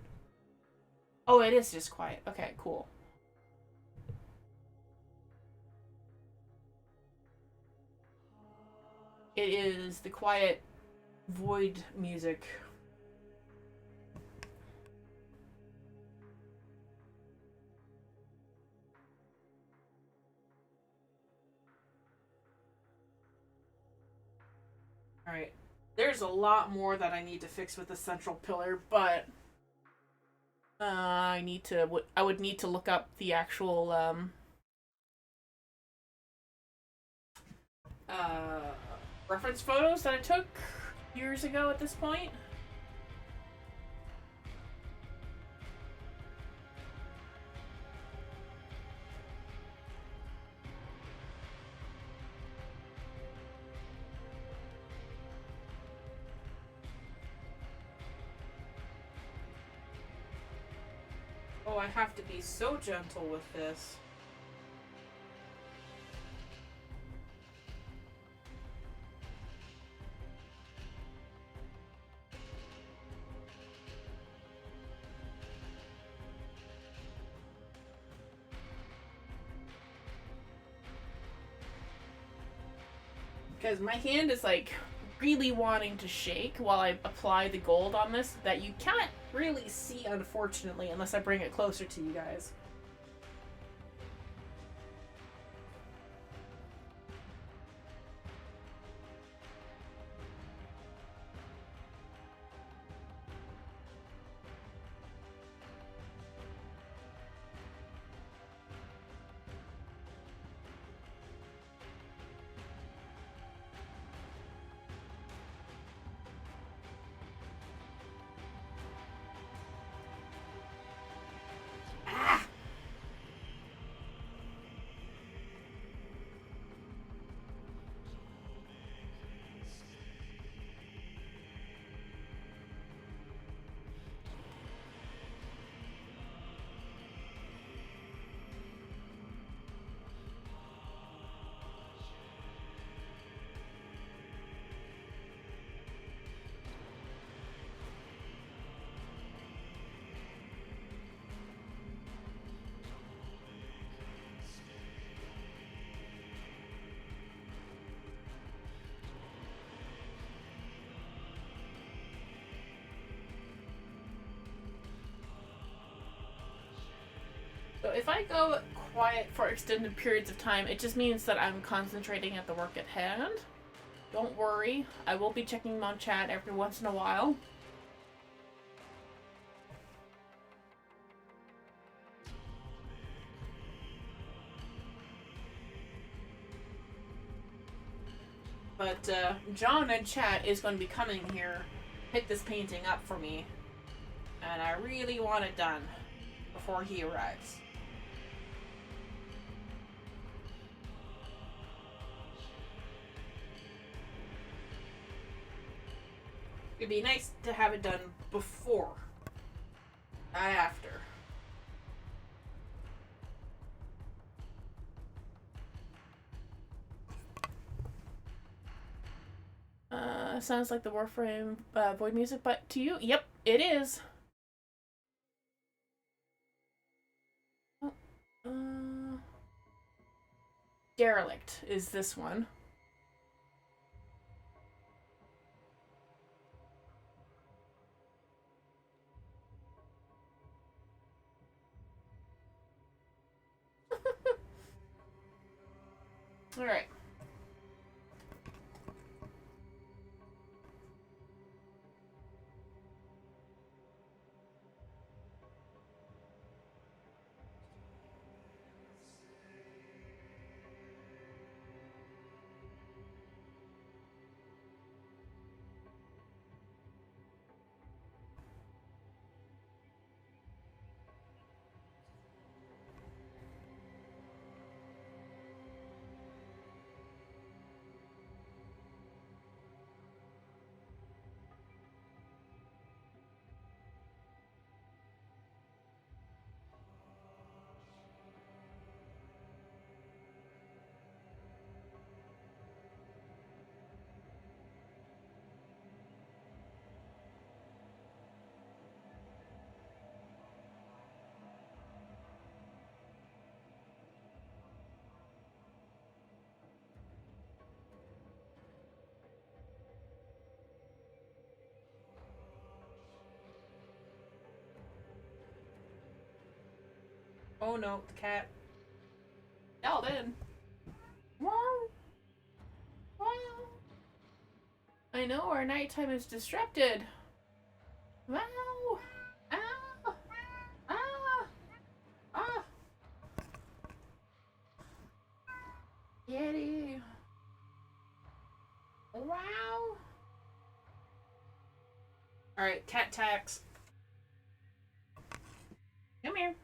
Oh, it is just quiet. Okay, cool. It is the quiet void music. Alright. There's a lot more that I need to fix with the central pillar, but I would need to look up the actual reference photos that I took years ago at this point. Oh, I have to be so gentle with this. Because my hand is like really wanting to shake while I apply the gold on this that you can't really see, unfortunately, unless I bring it closer to you guys. So if I go quiet for extended periods of time, it just means that I'm concentrating at the work at hand. Don't worry, I will be checking on chat every once in a while. But John in chat is going to be coming here, pick this painting up for me, and I really want it done before he arrives. It'd be nice to have it done before, not after. Sounds like the Warframe void music, but to you, yep, it is. Oh, Derelict is this one. Alright. Oh no, the cat. Yelled in. Wow. Wow. I know our nighttime is disrupted. Wow. Ah. Ah. Ah. Yeti. Wow. Alright, cat tax. Come here.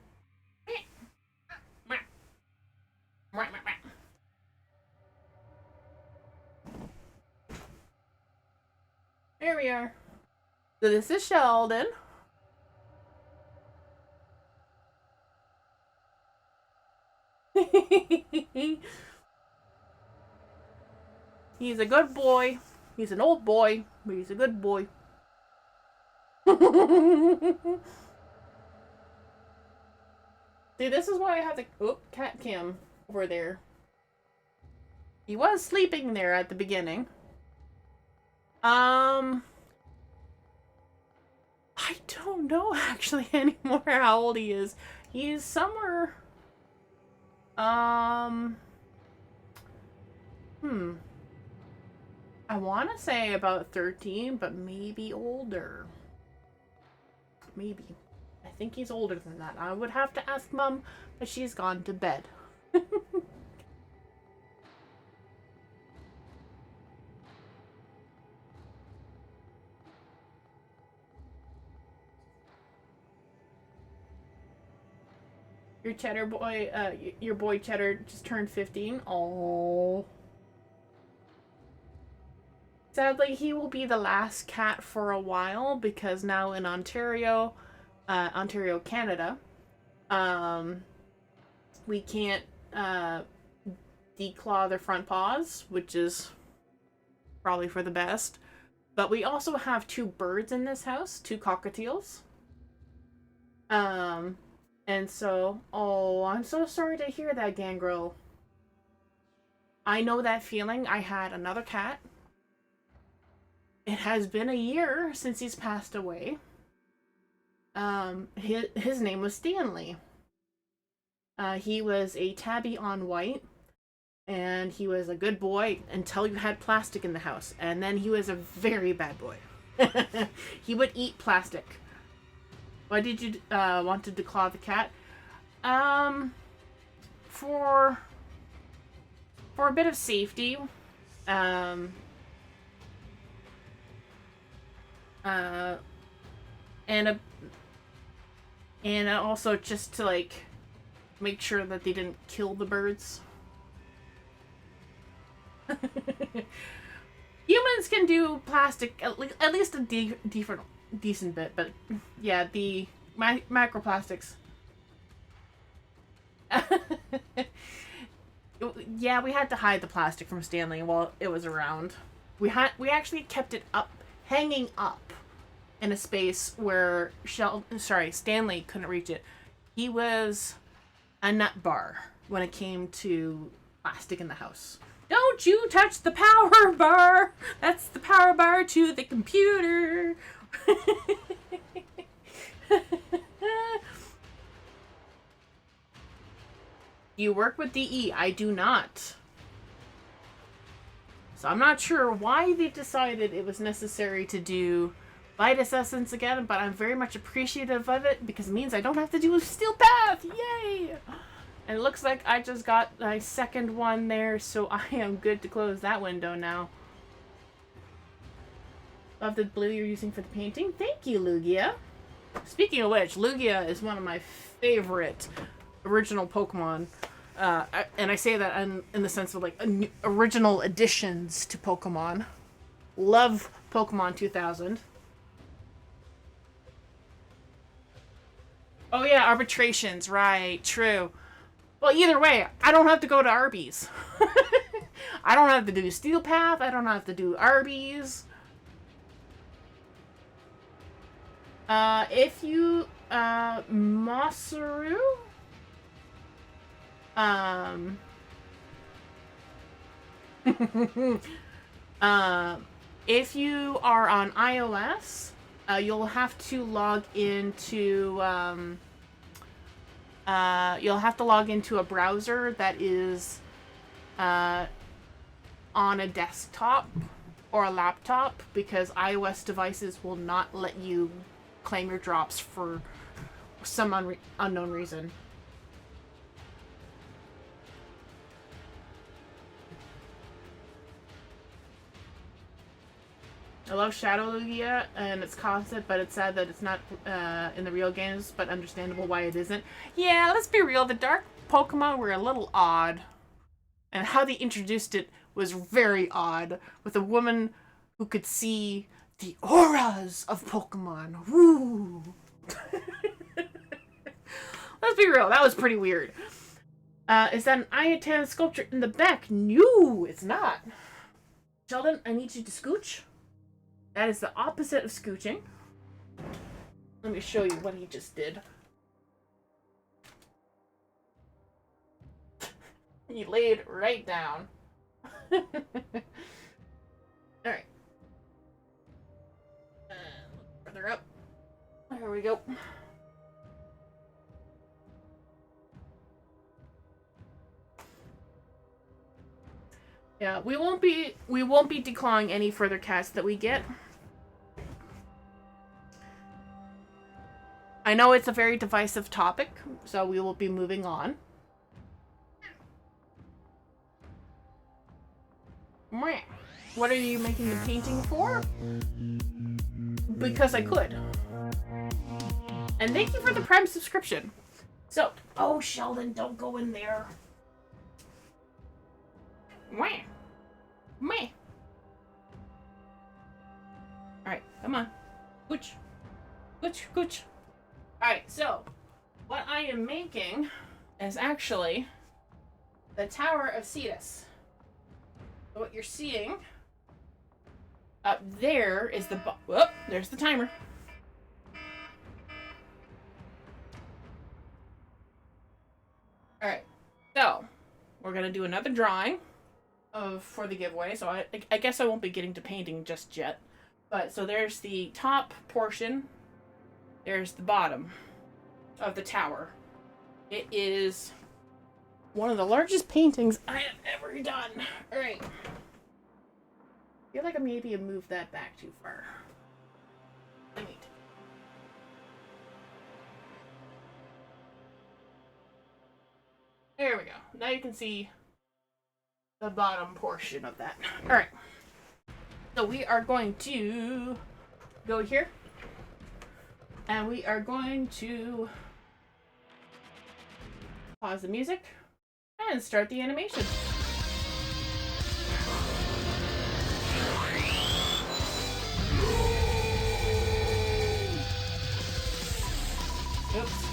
There we are. So this is Sheldon. He's a good boy. He's an old boy, but he's a good boy. See, this is why I have the cat cam over there. He was sleeping there at the beginning. I don't know actually anymore how old he is. He's somewhere. I want to say about 13, but maybe older. Maybe. I think he's older than that. I would have to ask Mom, but she's gone to bed. Your Cheddar boy, your boy Cheddar just turned 15. Oh. Sadly, he will be the last cat for a while because now in Ontario, Canada, we can't declaw their front paws, which is probably for the best. But we also have 2 birds in this house, 2 cockatiels. And so, oh, I'm so sorry to hear that, Gangrel. I know that feeling. I had another cat. It has been a year since he's passed away. His name was Stanley. He was a tabby on white, and he was a good boy until you had plastic in the house, and then he was a very bad boy. He would eat plastic. Why did you want to declaw the cat? For a bit of safety. And also just to like make sure that they didn't kill the birds. Humans can do plastic at least a decent bit, but yeah, the microplastics. Yeah, we had to hide the plastic from Stanley while it was around. We actually kept it up, hanging up, in a space where Stanley couldn't reach it. He was a nut bar when it came to plastic in the house. Don't you touch the power bar! That's the power bar to the computer! You work with DE. I do not. So I'm not sure why they decided it was necessary to do Vitus Essence again, but I'm very much appreciative of it because it means I don't have to do a Steel Path! Yay! And it looks like I just got my second one there, so I am good to close that window now. Love the blue you're using for the painting. Thank you, Lugia. Speaking of which, Lugia is one of my favorite original Pokemon. And I say that in the sense of like original additions to Pokemon. Love Pokemon 2000. Oh yeah, arbitrations, right, true. Well, either way, I don't have to go to Arby's. I don't have to do Steel Path, I don't have to do Arby's. If you, Masaru? If you are on iOS, you'll have to log into you'll have to log into a browser that is on a desktop or a laptop, because iOS devices will not let you claim your drops for some unknown reason. I love Shadow Lugia and its concept, but it's sad that it's not in the real games, but understandable why it isn't. Yeah, let's be real, the dark Pokemon were a little odd. And how they introduced it was very odd, with a woman who could see the auras of Pokemon. Woo! Let's be real, that was pretty weird. Is that an Ayatan sculpture in the back? No, it's not. Sheldon, I need you to scooch. That is the opposite of scooching. Let me show you what he just did. He laid right down. Alright. Further up. There we go. Yeah, we won't be declawing any further cats that we get. I know it's a very divisive topic, so we will be moving on. What are you making the painting for? Because I could. And thank you for the Prime subscription. So, oh Sheldon, don't go in there. Meh. Meh. Alright, come on. Gooch. Gooch, gooch. Alright, so, what I am making is actually the Tower of Cetus. So what you're seeing up there is the... Whoop, there's the timer. Alright, so, we're going to do another drawing for the giveaway. So I guess I won't be getting to painting just yet. But, so there's the top portion. There's the bottom of the tower. It is one of the largest paintings I have ever done. Alright. I feel like I maybe have moved that back too far. Let me... There we go. Now you can see the bottom portion of that. Alright. So we are going to go here. And we are going to pause the music and start the animation. Oops.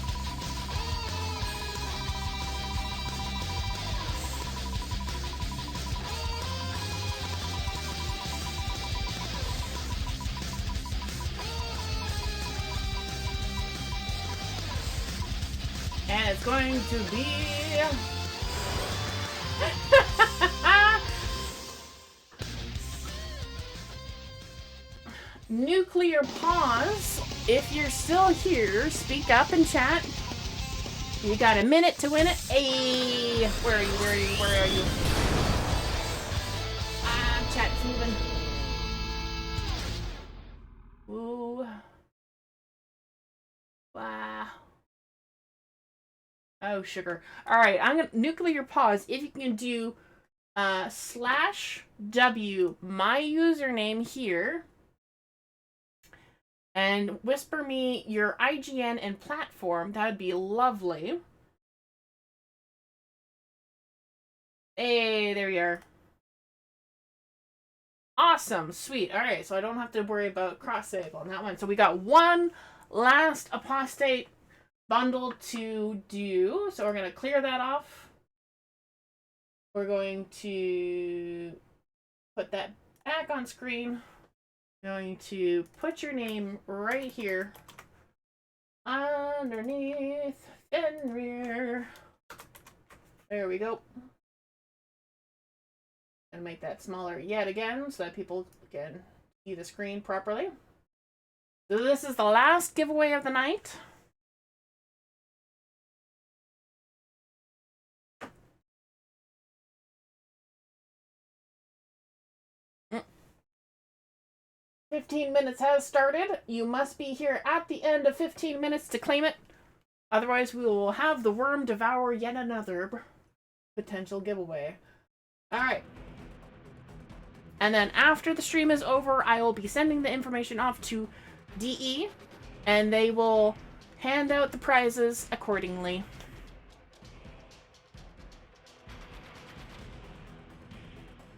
And it's going to be... Nuclear pause. If you're still here, speak up and chat. You got a minute to win it. Hey! Where are you? Where are you? Where are you? Chat's moving. Ooh. Wow. Oh, sugar. Alright, I'm gonna nuclear pause. If you can do /W, my username here, and whisper me your IGN and platform, that would be lovely. Hey, there you are. Awesome, sweet. Alright, so I don't have to worry about cross-save on that one. So we got one last apostate bundle to do. So we're going to clear that off. We're going to put that back on screen. Going to put your name right here underneath Fenrir. There we go. And make that smaller yet again so that people can see the screen properly. So this is the last giveaway of the night. 15 minutes has started. You must be here at the end of 15 minutes to claim it. Otherwise, we will have the worm devour yet another potential giveaway. Alright. And then after the stream is over, I will be sending the information off to DE, and they will hand out the prizes accordingly.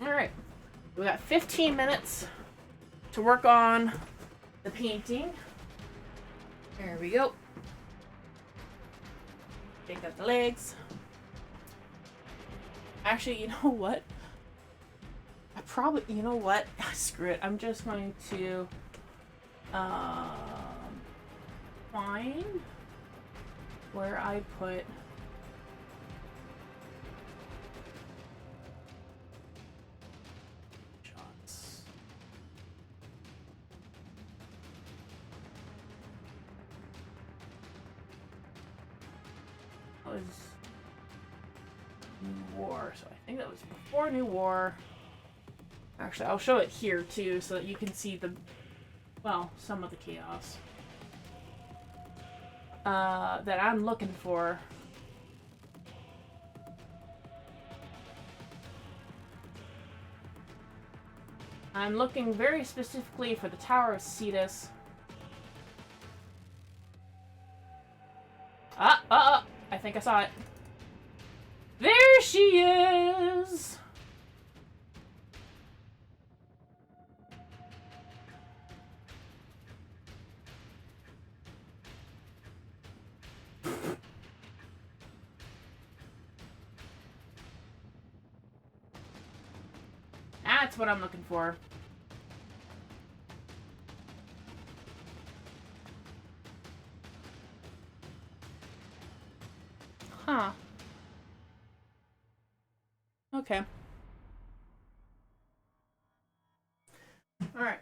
Alright. We got 15 minutes to work on the painting. There we go. Take out the legs. Actually, you know what? You know what? Screw it. I'm just going to find where I put shots. That was New War, so I think that was before New War. Actually, I'll show it here too, so that you can see some of the chaos that I'm looking for. I'm looking very specifically for the Tower of Cetus. I think I saw it. There she is! That's what I'm looking for. Huh. Okay. Alright.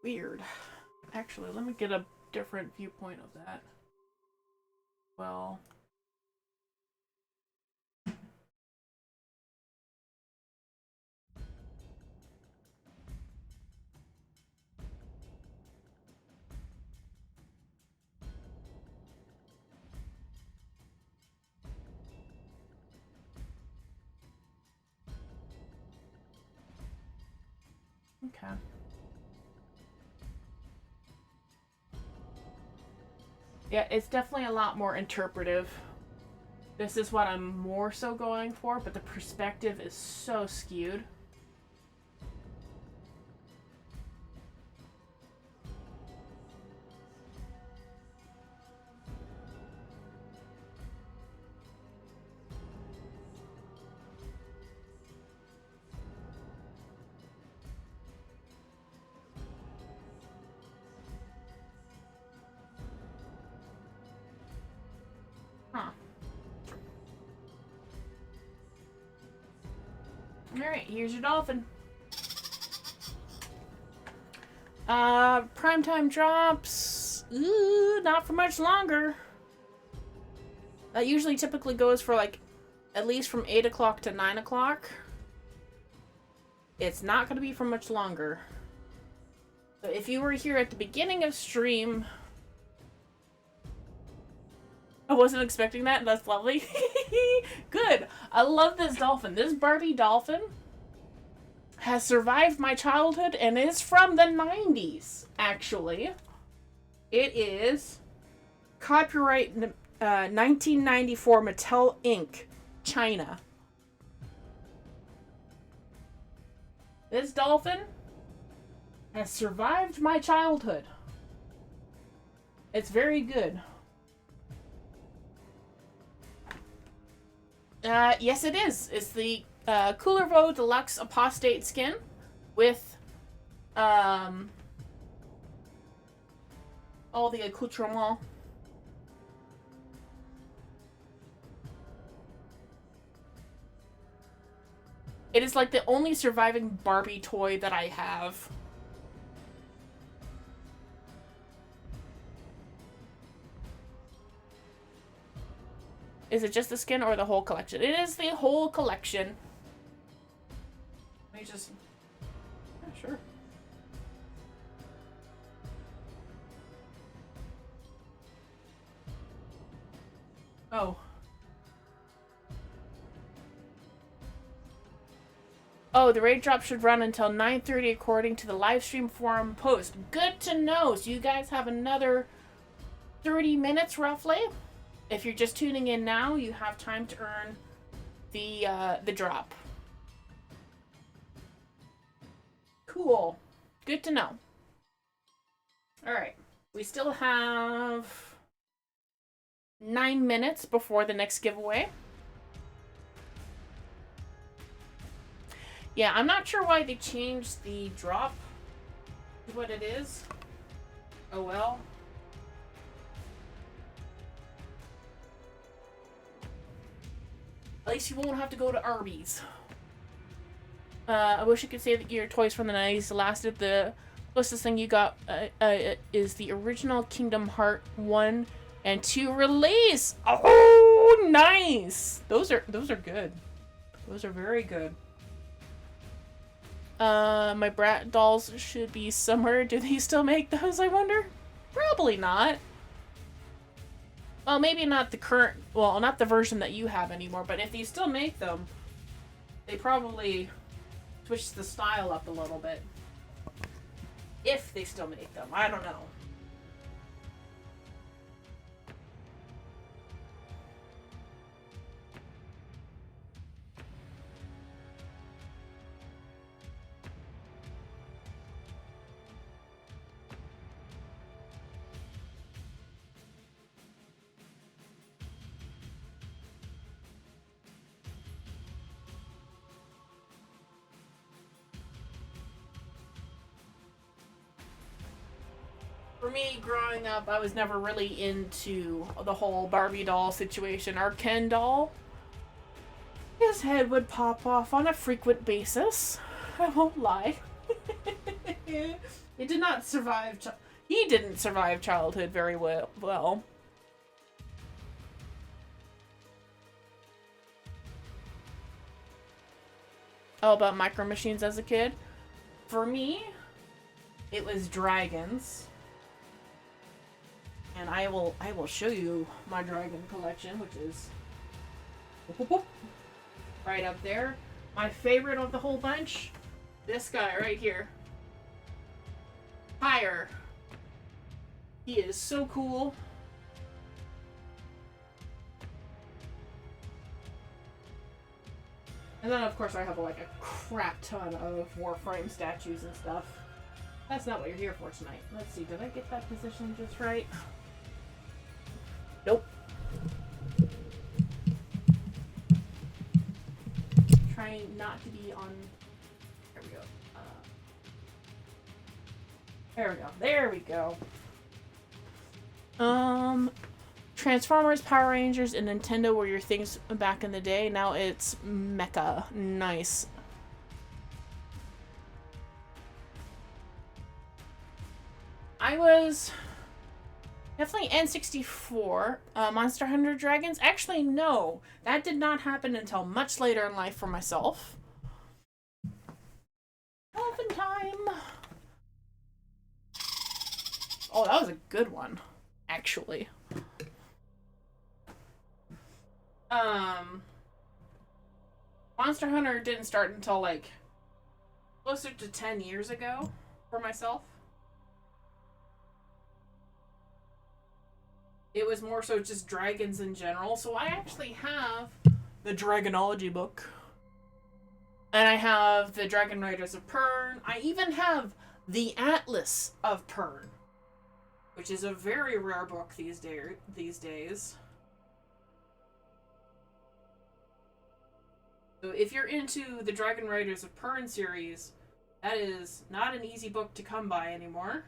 Weird. Actually, let me get a different viewpoint of that. Well... Okay. Yeah, it's definitely a lot more interpretive. This is what I'm more so going for, but the perspective is so skewed. Alright, here's your dolphin. Primetime drops. Ooh, not for much longer. That usually typically goes for like at least from 8 o'clock to 9 o'clock. It's not going to be for much longer. So if you were here at the beginning of stream... I wasn't expecting that. That's lovely. Good. I love this dolphin. This Barbie dolphin has survived my childhood and is from the 90s, actually. It is copyright 1994 Mattel Inc. China. This dolphin has survived my childhood. It's very good. Yes, it is. It's the Coulevo Deluxe Apostate skin with all the accoutrements. It is like the only surviving Barbie toy that I have. Is it just the skin or the whole collection? It is the whole collection. Let me just... Yeah, sure. Oh. Oh, the raid drop should run until 9:30 according to the live stream forum post. Good to know. So you guys have another 30 minutes roughly. If you're just tuning in now, you have time to earn the drop. Cool. Good to know. All right. We still have 9 minutes before the next giveaway. Yeah, I'm not sure why they changed the drop to what it is. Oh well. At least you won't have to go to Arby's. I wish I could say that your toys from the 90s lasted. The closest thing you got is the original Kingdom Heart 1 and 2 release. Oh, nice! Those are good. Those are very good. My Brat dolls should be somewhere. Do they still make those, I wonder? Probably not. Well, maybe not the current... Well, not the version that you have anymore, but if they still make them, they probably switch the style up a little bit. If they still make them. I don't know. For me, growing up, I was never really into the whole Barbie doll situation. Our Ken doll, his head would pop off on a frequent basis. I won't lie. It did not survive. He didn't survive childhood very well. All about Micro Machines as a kid. For me, it was dragons. And I will show you my dragon collection, which is right up there. My favorite of the whole bunch, this guy right here. Pyre. He is so cool. And then of course I have like a crap ton of Warframe statues and stuff. That's not what you're here for tonight. Let's see, did I get that position just right? Nope. Trying not to be on... There we go. There we go. There we go. Transformers, Power Rangers, and Nintendo were your things back in the day. Now it's Mecha. Nice. I was... definitely N64. Monster Hunter Dragons? Actually, no. That did not happen until much later in life for myself. Elephant time! Oh, that was a good one. Actually. Monster Hunter didn't start until, like, closer to 10 years ago for myself. It was more so just dragons in general. So I actually have the Dragonology book. And I have the Dragon Riders of Pern. I even have the Atlas of Pern, which is a very rare book these days. So if you're into the Dragon Riders of Pern series, that is not an easy book to come by anymore.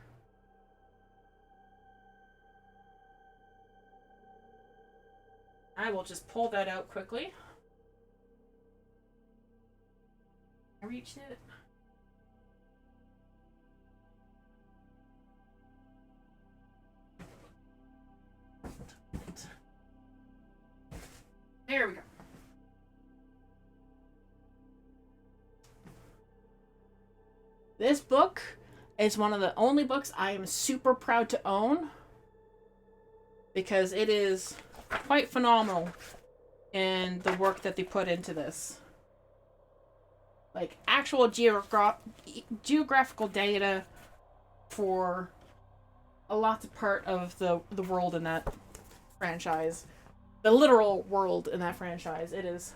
I will just pull that out quickly. I reached it. There we go. This book is one of the only books I am super proud to own because it is quite phenomenal in the work that they put into this. Like, actual geographical data for a lot of part of the world in that franchise. The literal world in that franchise. It is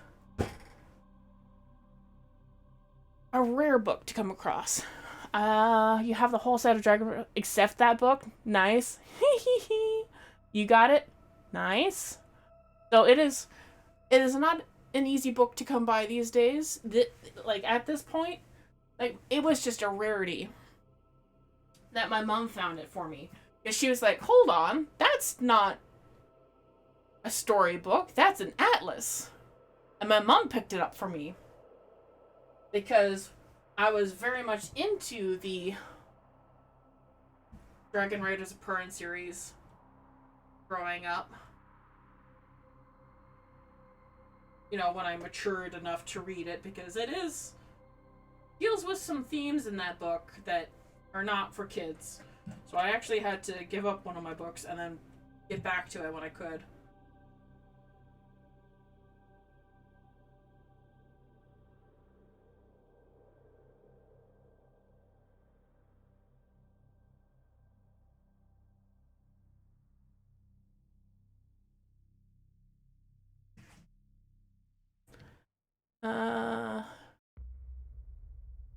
a rare book to come across. You have the whole set of Dragon except that book. Nice. You got it? Nice. So it is not an easy book to come by these days. Like, at this point, like, it was just a rarity that my mom found it for me. Because she was like, hold on, that's not a storybook, that's an atlas. And my mom picked it up for me. Because I was very much into the Dragon Riders of Perrin series growing up. You know, when I matured enough to read it, because it deals with some themes in that book that are not for kids. So I actually had to give up one of my books and then get back to it when I could.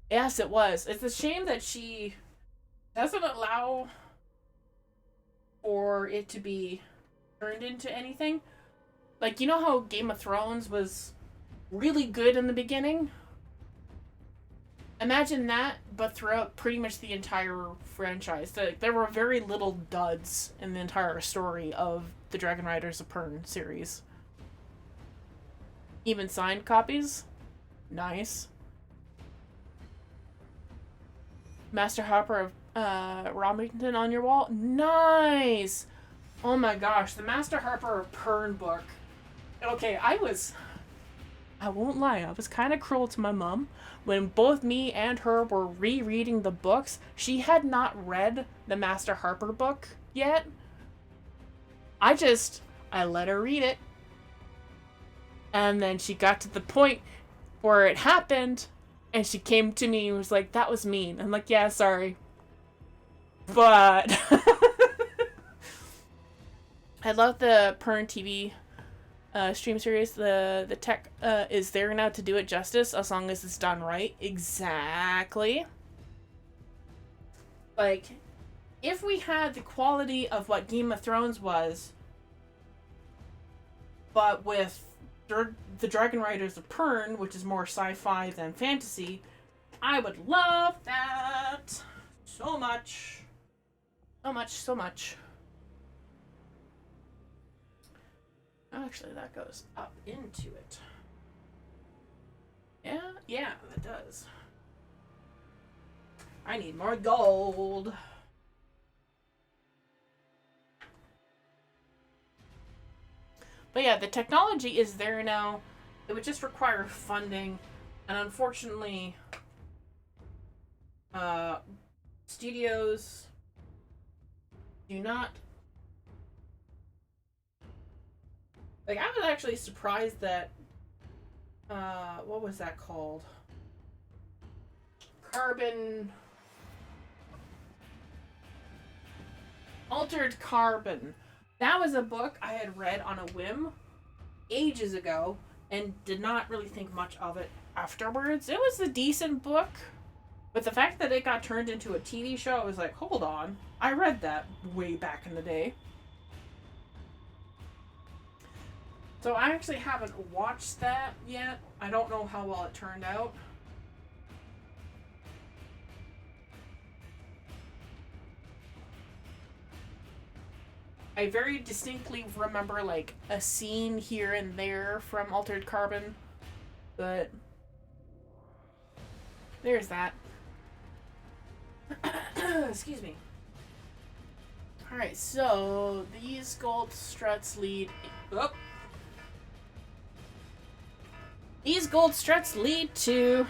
Yes, it was. It's a shame that she doesn't allow for it to be turned into anything. Like, you know how Game of Thrones was really good in the beginning? Imagine that, but throughout pretty much the entire franchise. There were very little duds in the entire story of the Dragon Riders of Pern series. Even signed copies? Nice. Master Harper of Romington on your wall? Nice! Oh my gosh, the Master Harper of Pern book. Okay, I won't lie, I was kind of cruel to my mom. When both me and her were rereading the books, she had not read the Master Harper book yet. I let her read it. And then she got to the point where it happened, and she came to me and was like, that was mean. I'm like, yeah, sorry. But I love the Pern TV stream series. The tech is there now to do it justice as long as it's done right. Exactly. Like, if we had the quality of what Game of Thrones was, but with the Dragon Riders of Pern, which is more sci-fi than fantasy, I would love that so much. So much, so much. Actually, that goes up into it. Yeah, it does. I need more gold. But yeah, the technology is there now. It would just require funding. And unfortunately, studios do not... Like, I was actually surprised that... what was that called? Altered Carbon. That was a book I had read on a whim ages ago and did not really think much of it afterwards. It was a decent book, but the fact that it got turned into a TV show, I was like, hold on. I read that way back in the day. So I actually haven't watched that yet. I don't know how well it turned out. I very distinctly remember, like, a scene here and there from Altered Carbon, but there's that. Excuse me. Alright, so these gold struts lead... Oh! These gold struts lead to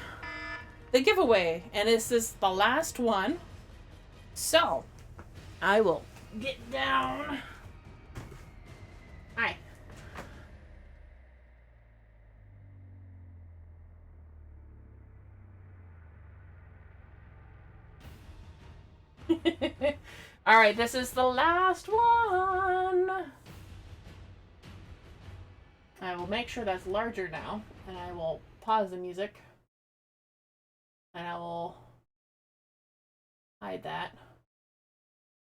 the giveaway, and this is the last one. So, I will get down. Hi. Alright, this is the last one. I will make sure that's larger now, and I will pause the music. And I will hide that.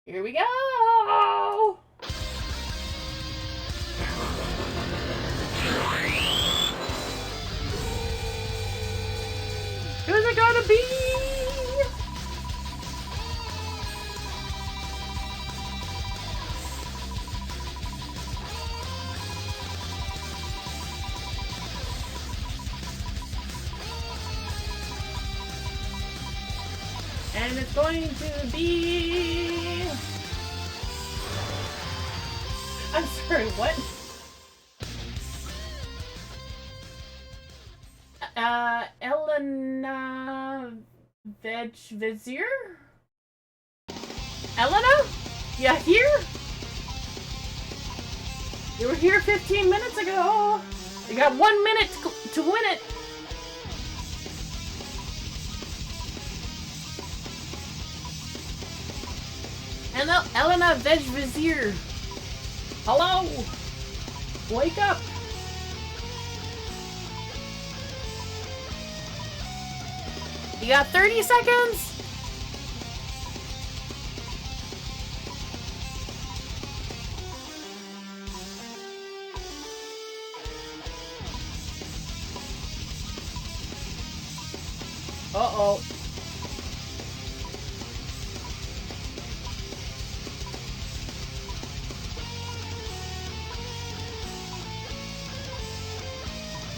Here we go! Who's it gonna be? And it's going to be... I'm sorry, what? Elena Vizier? Elena? You here? You were here 15 minutes ago. You got 1 minute to win it. Elena Vizier. Hello. Wake up. You got 30 seconds? Uh-oh.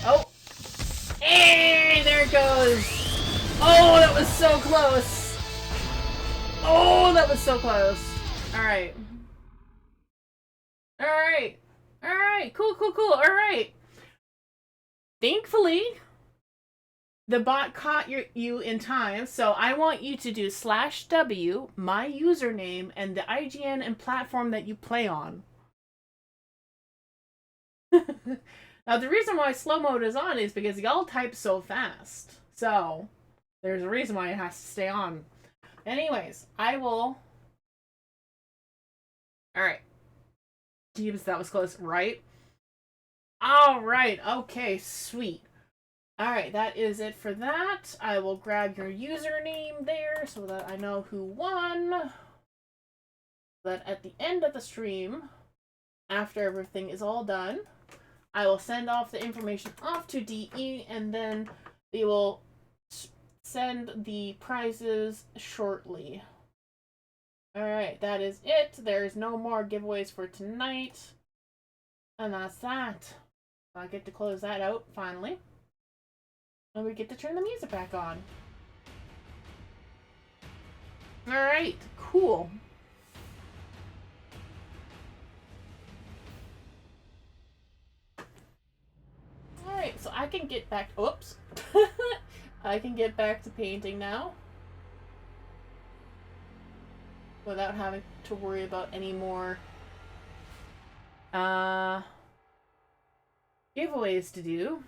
Oh. Hey, there it goes. Oh, that was so close. Oh, that was so close. All right. All right. All right. Cool, cool, cool. All right. Thankfully, the bot caught you in time, so I want you to do /W, my username, and the IGN and platform that you play on. Now, the reason why slow mode is on is because y'all type so fast. So, there's a reason why it has to stay on. Anyways, I will... Alright. Jeebs, that was close, right? Alright, okay, sweet. Alright, that is it for that. I will grab your username there so that I know who won. But at the end of the stream, after everything is all done, I will send off the information off to DE, and then they will send the prizes shortly. Alright, that is it. There's no more giveaways for tonight. And that's that. I get to close that out, finally. And we get to turn the music back on. Alright, cool. Alright, so I can get back... Oops. I can get back to painting now. Without having to worry about any more giveaways to do.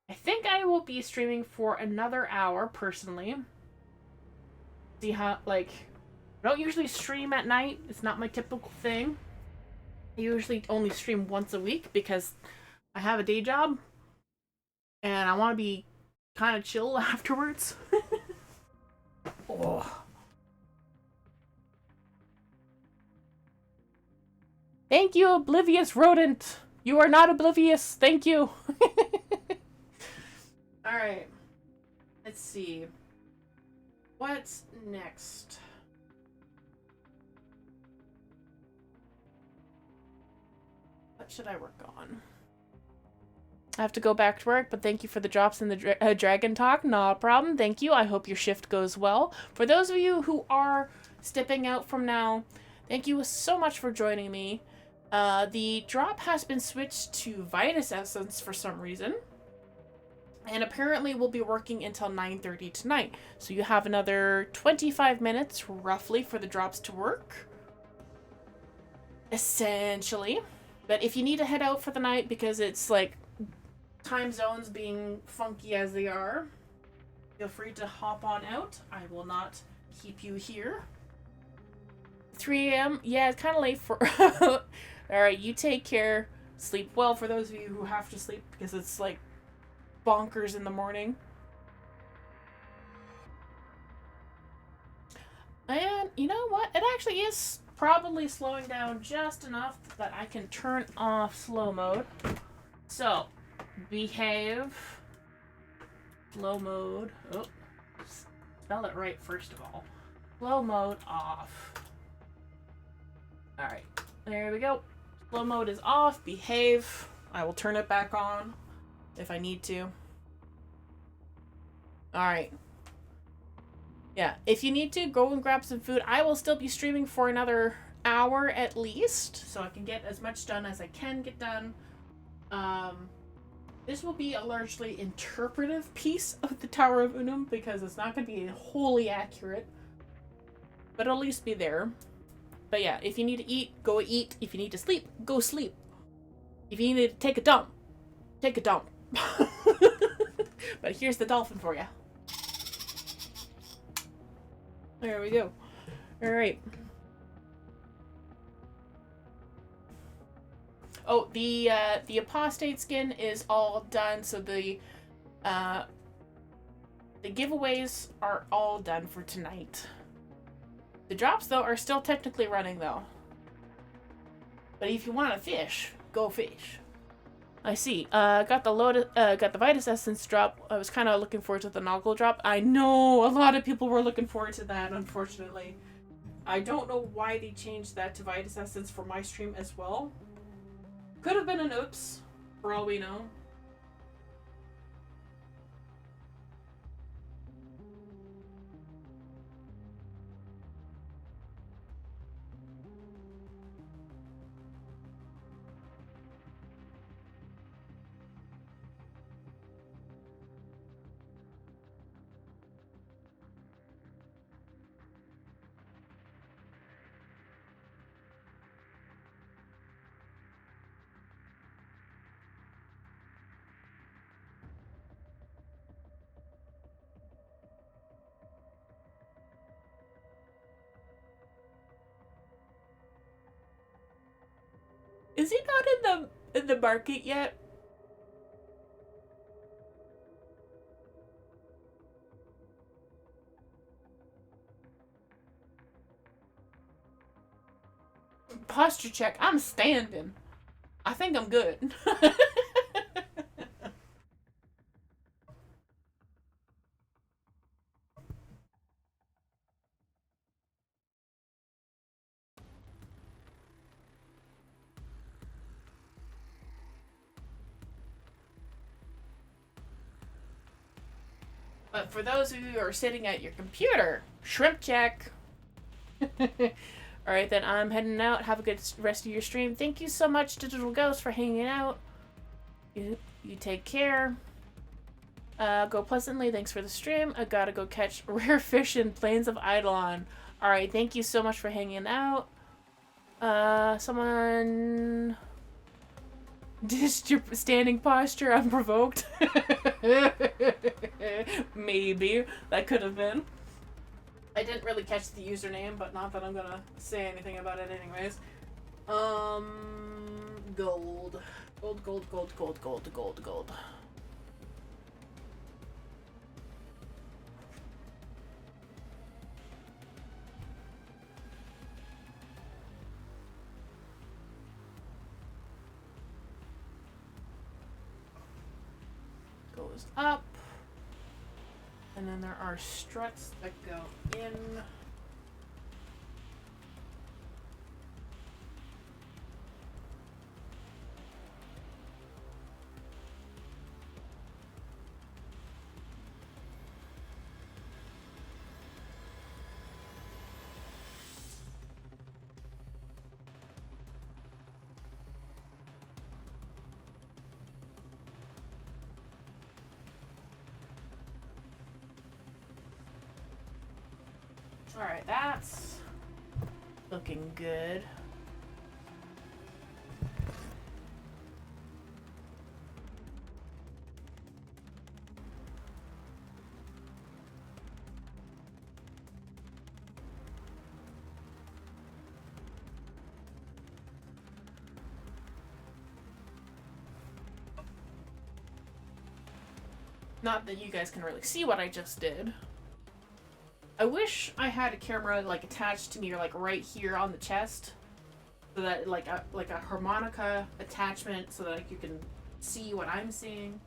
I think I will be streaming for another hour, personally. See how, like, I don't usually stream at night. It's not my typical thing. I usually only stream once a week because I have a day job. And I want to be kind of chill afterwards. Oh. Thank you, oblivious rodent. You are not oblivious. Thank you. Alright. Let's see. What's next? What should I work on? I have to go back to work, but thank you for the drops in the dragon talk. Not a problem. Thank you. I hope your shift goes well. For those of you who are stepping out from now, thank you so much for joining me. The drop has been switched to Vitus Essence for some reason. And apparently we'll be working until 9:30 tonight. So you have another 25 minutes roughly for the drops to work. Essentially. But if you need to head out for the night because it's like time zones being funky as they are, feel free to hop on out. I will not keep you here. 3 a.m. Yeah, it's kind of late for... Alright, you take care. Sleep well for those of you who have to sleep because it's like bonkers in the morning. And you know what? It actually is probably slowing down just enough that I can turn off slow mode. So, behave. Slow mode. Oh, spell it right first of all. Slow mode off. Alright, there we go. Slow mode is off. Behave. I will turn it back on if I need to. Alright. Yeah, if you need to, go and grab some food. I will still be streaming for another hour at least, so I can get as much done as I can get done. This will be a largely interpretive piece of the Tower of Unum, because it's not going to be wholly accurate. But it'll at least be there. But yeah, if you need to eat, go eat. If you need to sleep, go sleep. If you need to take a dump, take a dump. But here's the dolphin for you. There we go. Alright. Oh, the apostate skin is all done, so the giveaways are all done for tonight. The drops, though, are still technically running, though. But if you want to fish, go fish. I see. Got the Vitus Essence drop. I was kind of looking forward to the Noggle drop. I know a lot of people were looking forward to that, unfortunately. I don't know why they changed that to Vitus Essence for my stream as well. Could have been an oops, for all we know. Is he not in the market yet? Posture check. I'm standing. I think I'm good. But for those of you who are sitting at your computer, shrimp check. Alright, then I'm heading out. Have a good rest of your stream. Thank you so much, Digital Ghost, for hanging out. You take care. Go pleasantly. Thanks for the stream. I gotta go catch rare fish in Plains of Eidolon. Alright, thank you so much for hanging out. Someone... Just your standing posture unprovoked. Maybe. That could have been. I didn't really catch the username, but not that I'm gonna say anything about it anyways. Gold. Gold, gold, gold, gold, gold, gold, gold. Goes up. And then there are struts that go in. Alright, that's looking good. Not that you guys can really see what I just did. I wish I had a camera like attached to me or like right here on the chest, so that like a harmonica attachment, so that like, you can see what I'm seeing,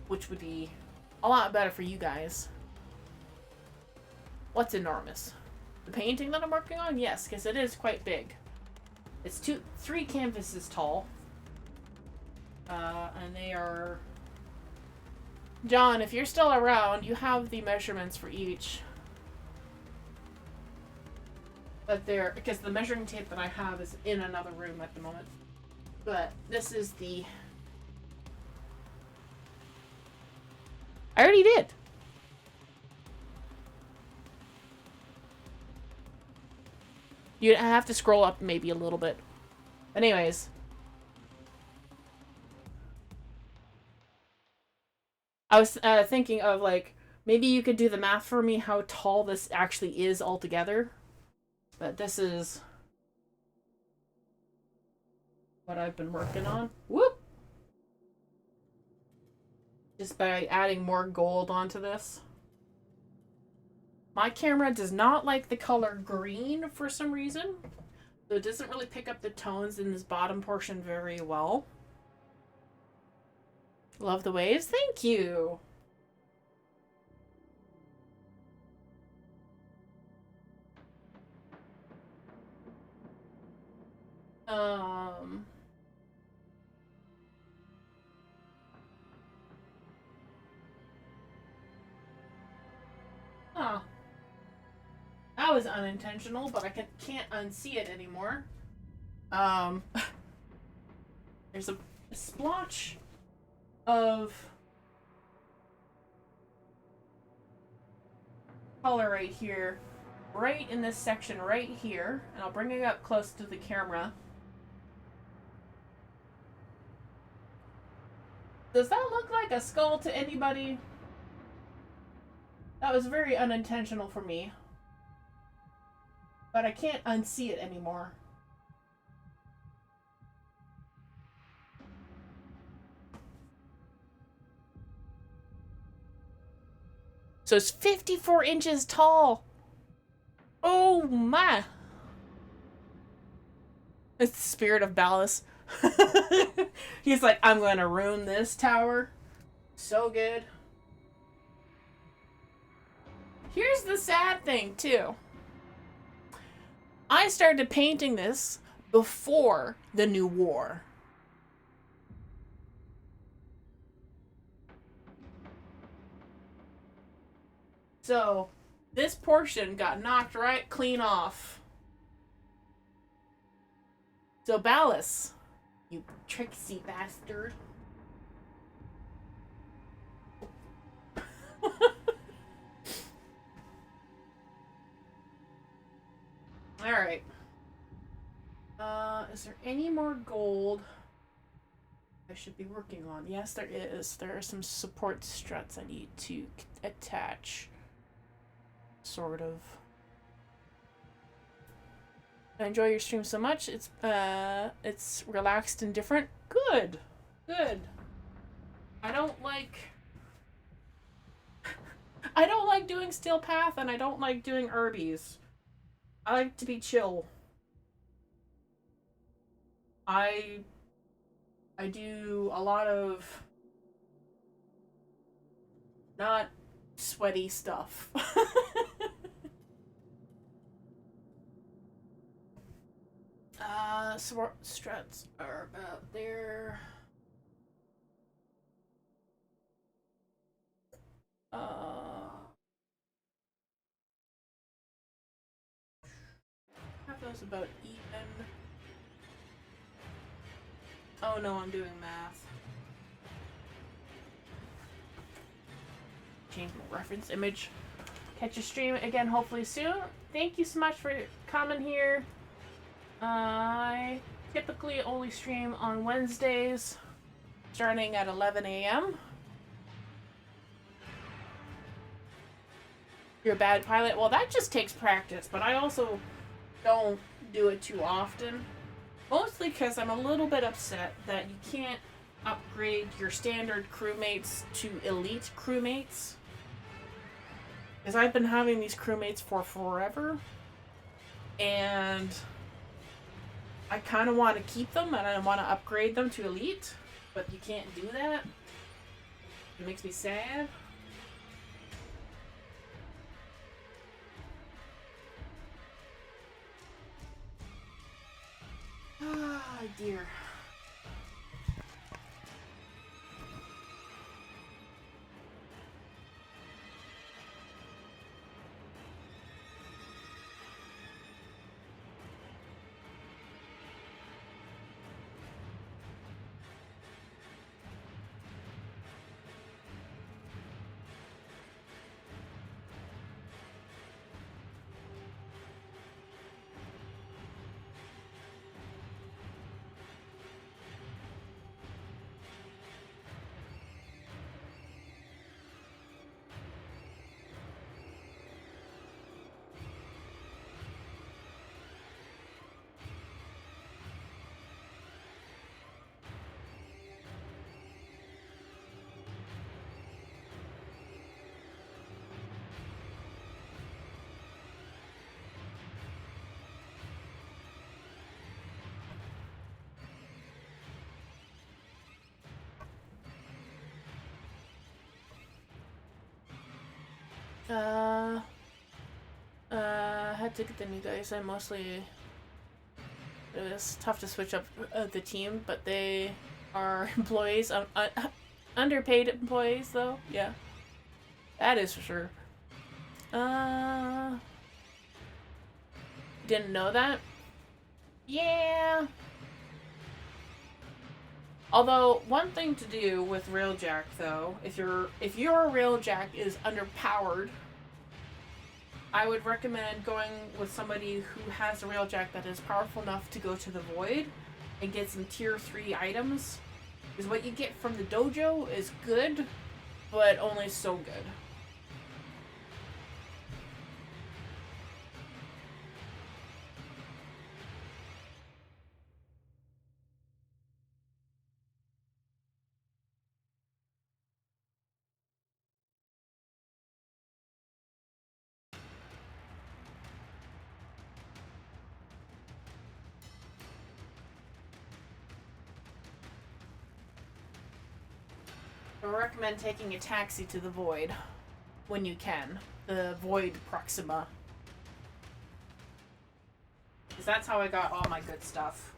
which would be a lot better for you guys. What's enormous? The painting that I'm working on? Yes, because it is quite big. It's 3 canvases tall, and they are. John, if you're still around, you have the measurements for each. But they're, because the measuring tape that I have is in another room at the moment. But this is the... I already did. You have to scroll up maybe a little bit. Anyways. I was thinking of, like, maybe you could do the math for me how tall this actually is altogether. But this is what I've been working on. Whoop! Just by adding more gold onto this. My camera does not like the color green for some reason. So it doesn't really pick up the tones in this bottom portion very well. Love the waves. Thank you. Huh. That was unintentional, but I can't unsee it anymore. There's a splotch of color right here, right in this section right here, and I'll bring it up close to the camera. Does that look like a skull to anybody? That was very unintentional for me. But I can't unsee it anymore. So it's 54 inches tall. Oh my. It's the spirit of Ballas. He's like, I'm going to ruin this tower. So good. Here's the sad thing, too. I started painting this before the new war. So, this portion got knocked right clean off. So, Ballas, you tricksy bastard. Alright. Is there any more gold I should be working on? Yes, there is. There are some support struts I need to attach. Sort of. I enjoy your stream so much. It's relaxed and different. Good. Good. I don't like doing Steel Path, and I don't like doing Herbies. I like to be chill. I do a lot of not sweaty stuff. Struts are about there. Have those about even. Oh no, I'm doing math. Change my reference image. catch a stream again hopefully soon. Thank you so much for coming here. I typically only stream on Wednesdays, starting at 11 a.m. You're a bad pilot? Well, that just takes practice, but I also don't do it too often. Mostly because I'm a little bit upset that you can't upgrade your standard crewmates to elite crewmates. Because I've been having these crewmates for forever. And I kind of want to keep them and I want to upgrade them to elite. But you can't do that. It makes me sad. Ah, dear. I had to get the new guys. It was tough to switch up the team, but they are employees, underpaid employees though. Yeah, that is for sure. Didn't know that. Yeah. Although one thing to do with Railjack though, if your Railjack is underpowered, I would recommend going with somebody who has a Railjack that is powerful enough to go to the Void and get some tier 3 items. Because what you get from the dojo is good, but only so good. I recommend taking a taxi to the Void when you can. The Void Proxima. Because that's how I got all my good stuff.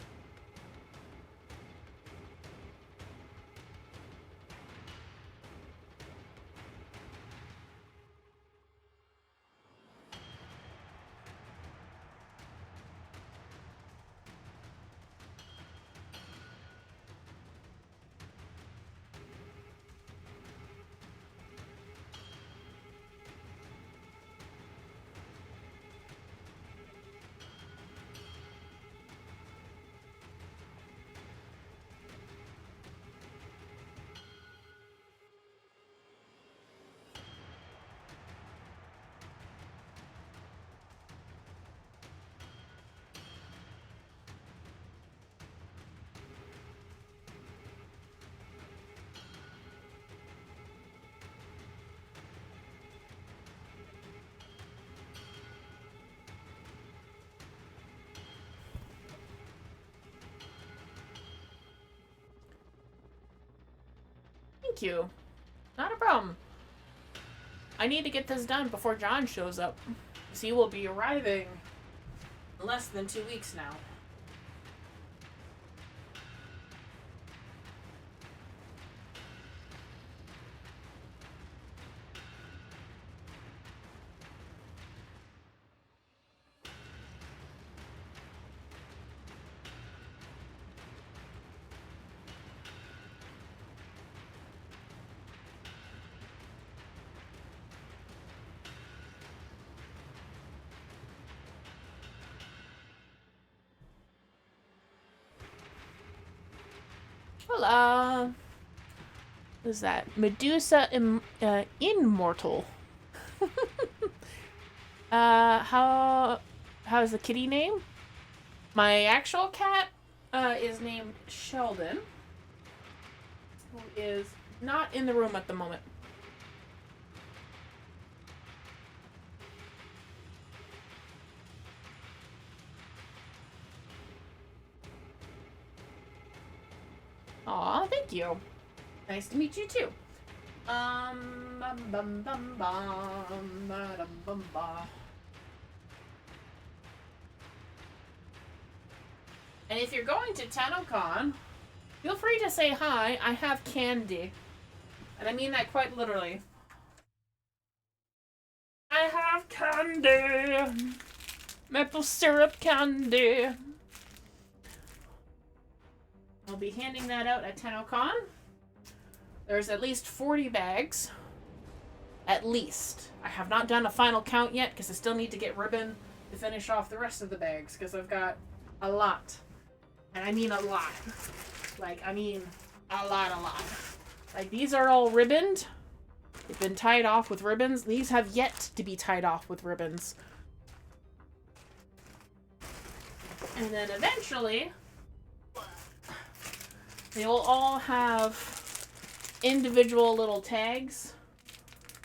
Thank you. Not a problem. I need to get this done before John shows up. Because he will be arriving in less than 2 weeks now. Hola. What is that? Medusa Immortal. How's the kitty name? My actual cat is named Sheldon, who is not in the room at the moment. Aw, thank you. Nice to meet you too. Bum bum bum bum ba bum ba. And if you're going to TennoCon, feel free to say hi. I have candy. And I mean that quite literally. I have candy. Maple syrup candy. I'll be handing that out at TennoCon. There's at least 40 bags. At least. I have not done a final count yet because I still need to get ribbon to finish off the rest of the bags because I've got a lot. And I mean a lot. Like, I mean a lot. Like, these are all ribboned. They've been tied off with ribbons. These have yet to be tied off with ribbons. And then eventually, they will all have individual little tags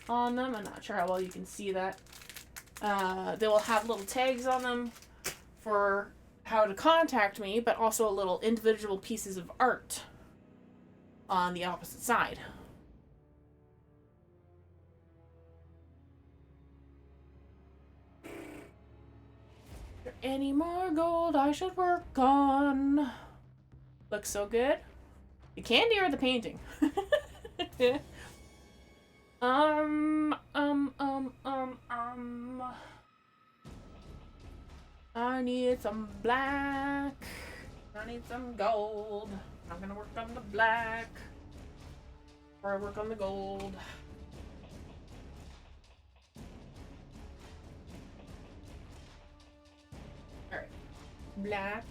on them. I'm not sure how well you can see that. They will have little tags on them for how to contact me, but also little individual pieces of art on the opposite side. Any more gold I should work on? Looks so good. The candy or the painting? I need some black. I need some gold. I'm gonna work on the black. Or I work on the gold. Alright. Black.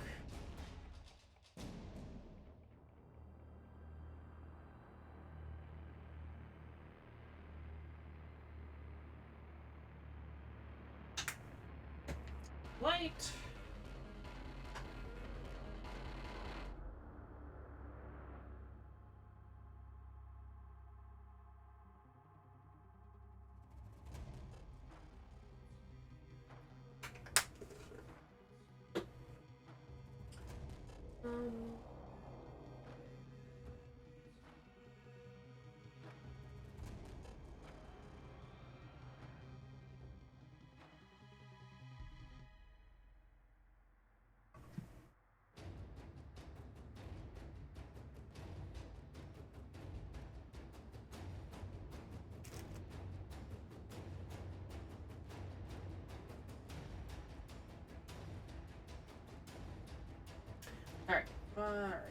White. Alright. Alright.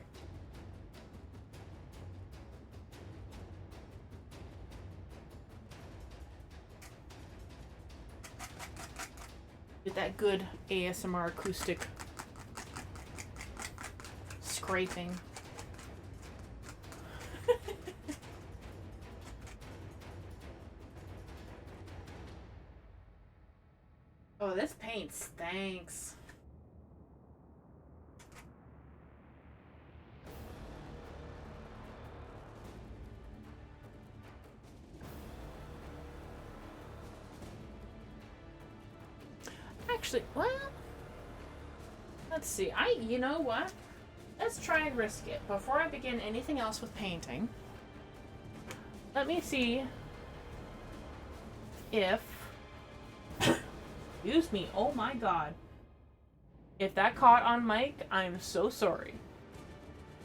Get that good ASMR acoustic scraping. Oh, this paint stinks. Actually, well, let's see. You know what? Let's try and risk it. Before I begin anything else with painting, let me see if, excuse me, oh my god. If that caught on mic, I'm so sorry.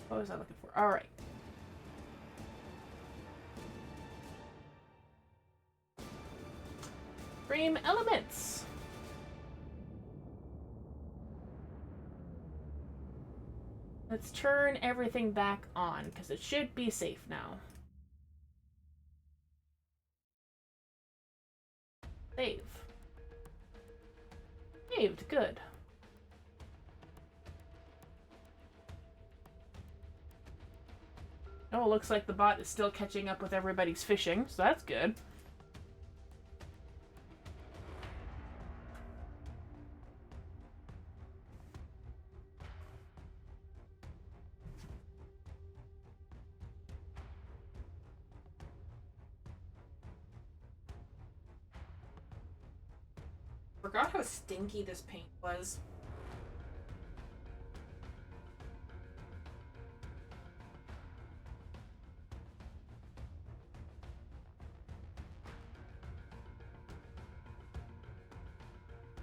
What was I looking for? Alright. Frame elements. Let's turn everything back on, because it should be safe now. Save. Saved, good. Oh, it looks like the bot is still catching up with everybody's fishing, so that's good. Forgot how stinky this paint was.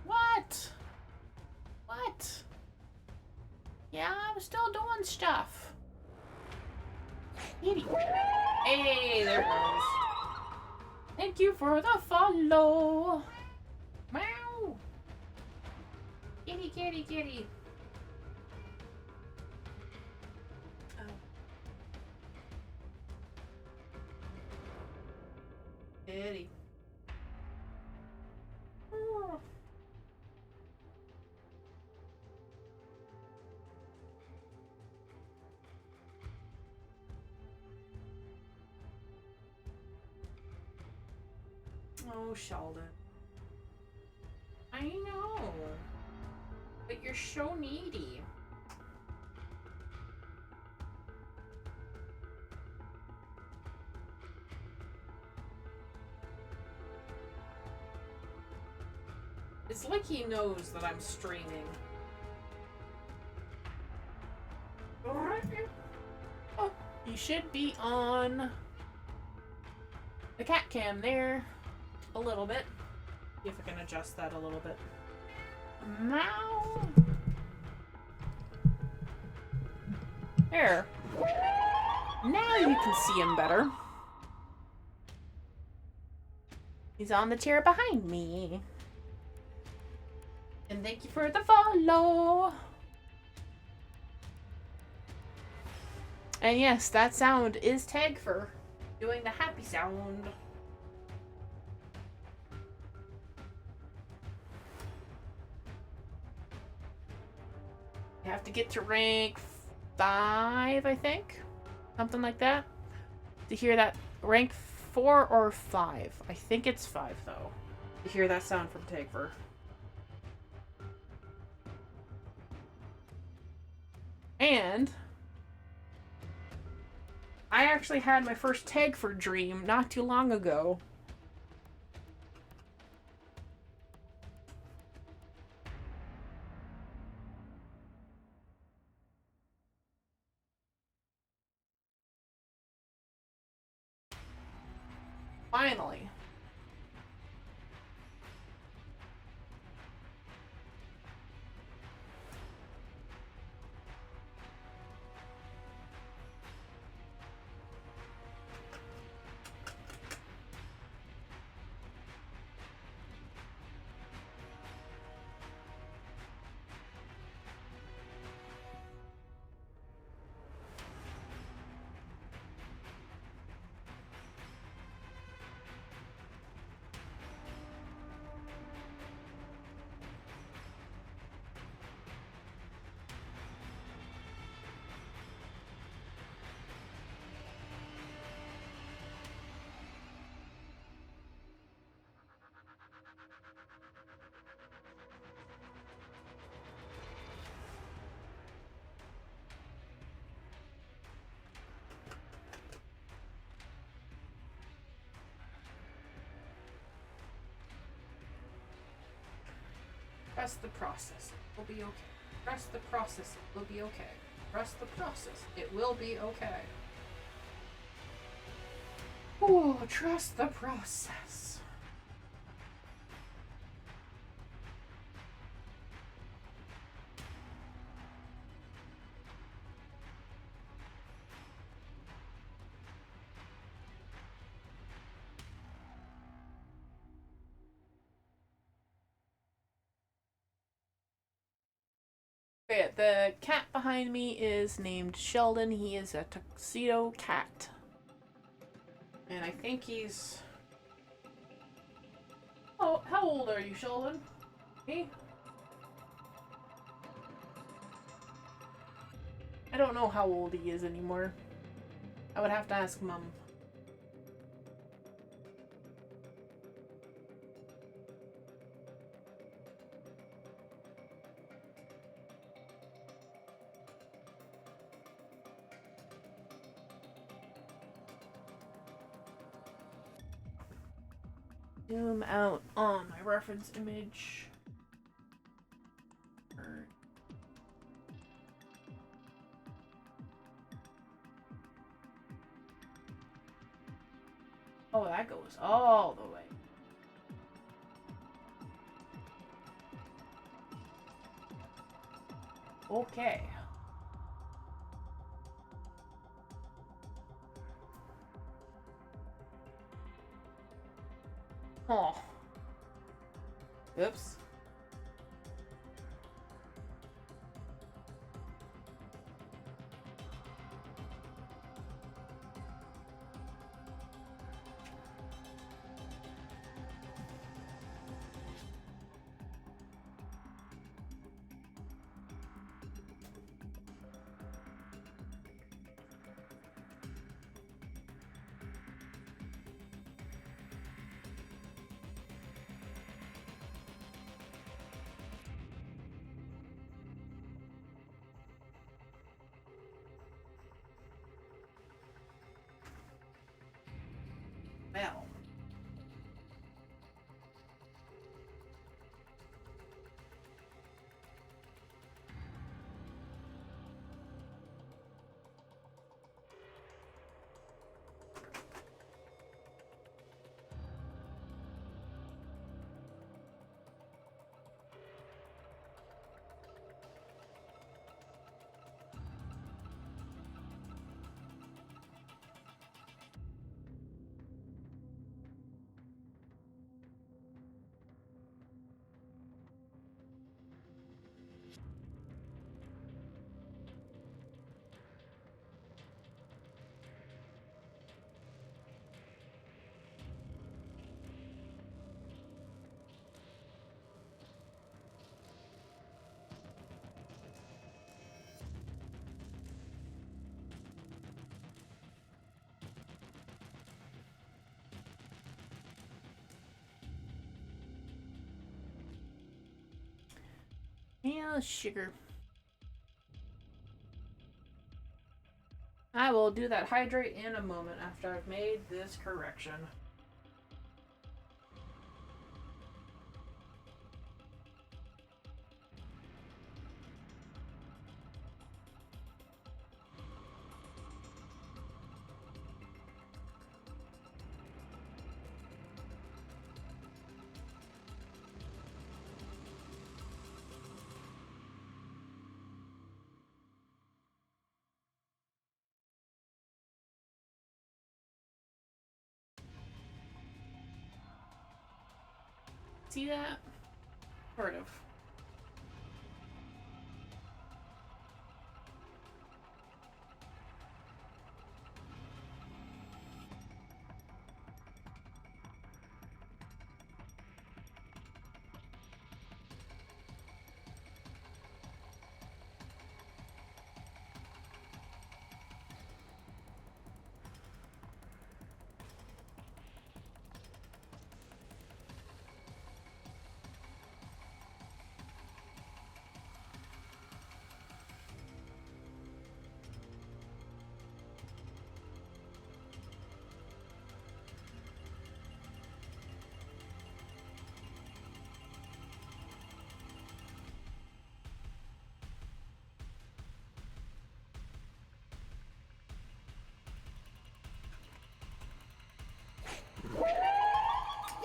What? What? Yeah, I'm still doing stuff. Kitty. Hey, there it goes. Thank you for the follow. Meow. Kitty, kitty, kitty. Oh. Kitty. Oh. Oh, Sheldon. I know. But you're so needy. It's like he knows that I'm streaming. Oh, you should be on the cat cam there a little bit. See if I can adjust that a little bit. Meow. There. Now you can see him better. He's on the chair behind me. And thank you for the follow. And yes, that sound is Tagfer doing the happy sound. You have to get to rank 5, I think. Something like that. To hear that. Rank 4 or 5. I think it's 5, though. To hear that sound from Tagfer. And I actually had my first Tagfer dream not too long ago. Finally. Trust the process. It will be okay. Trust the process. It will be okay. Trust the process. It will be okay. Oh, trust the process. Okay, the cat behind me is named Sheldon. He is a tuxedo cat. And I think he's... Oh, how old are you, Sheldon? Me? I don't know how old he is anymore. I would have to ask Mom. Zoom out on my reference image. Oh, that goes all the way. Okay. Oh. Oops. Well. Yeah, sugar. I will do that hydrate in a moment after I've made this correction. See that? Sort of.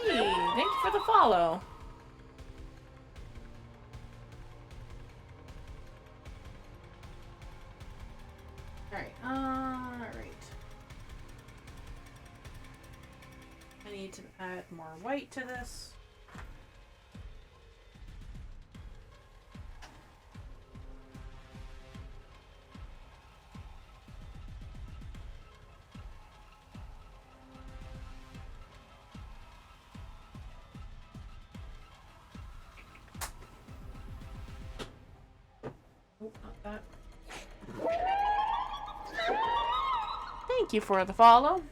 Hey, thank you for the follow. Alright. I need to add more white to this. Oh, not that. Thank thank you for the follow.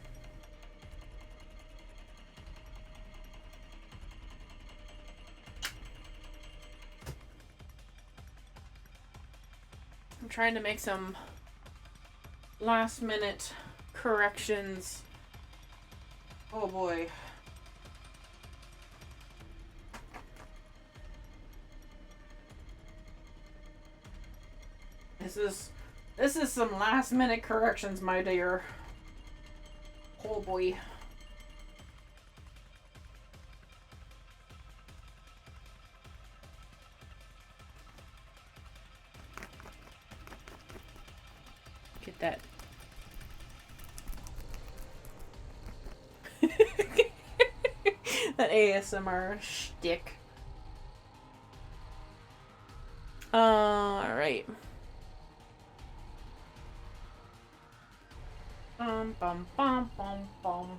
I'm trying to make some last minute corrections. Oh boy. This is some last minute corrections, my dear. Oh boy. Get that. That ASMR shtick. Alright. Bum bum bum bum bum.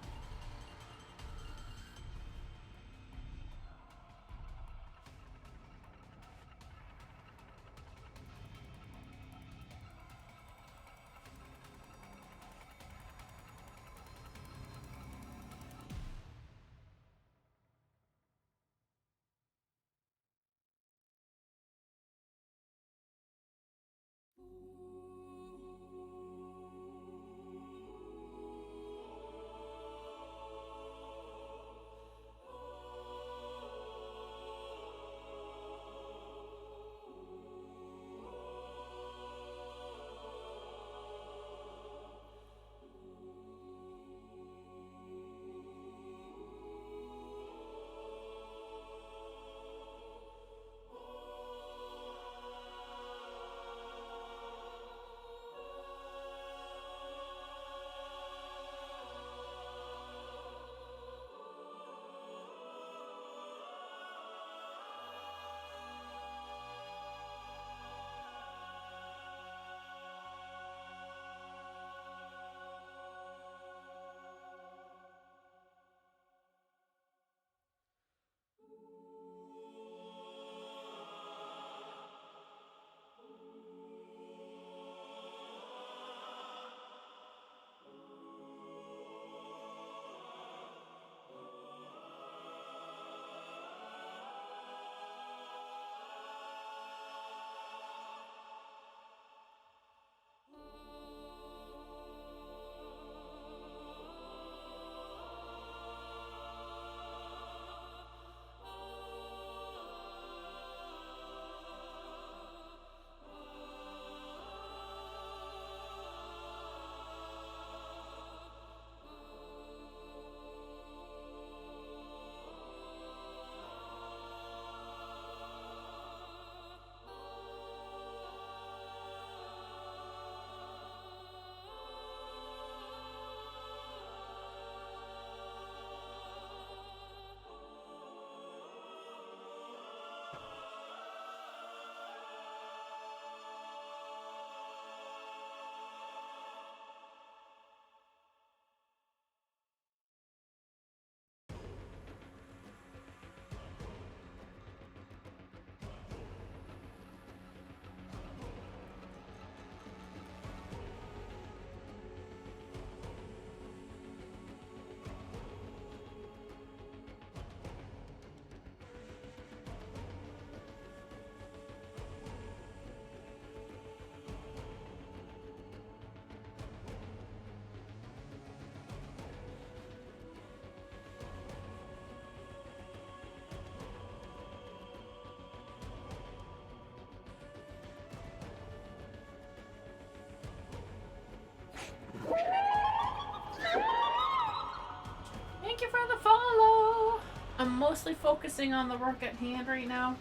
Thank you for the follow. I'm mostly focusing on the work at hand right now.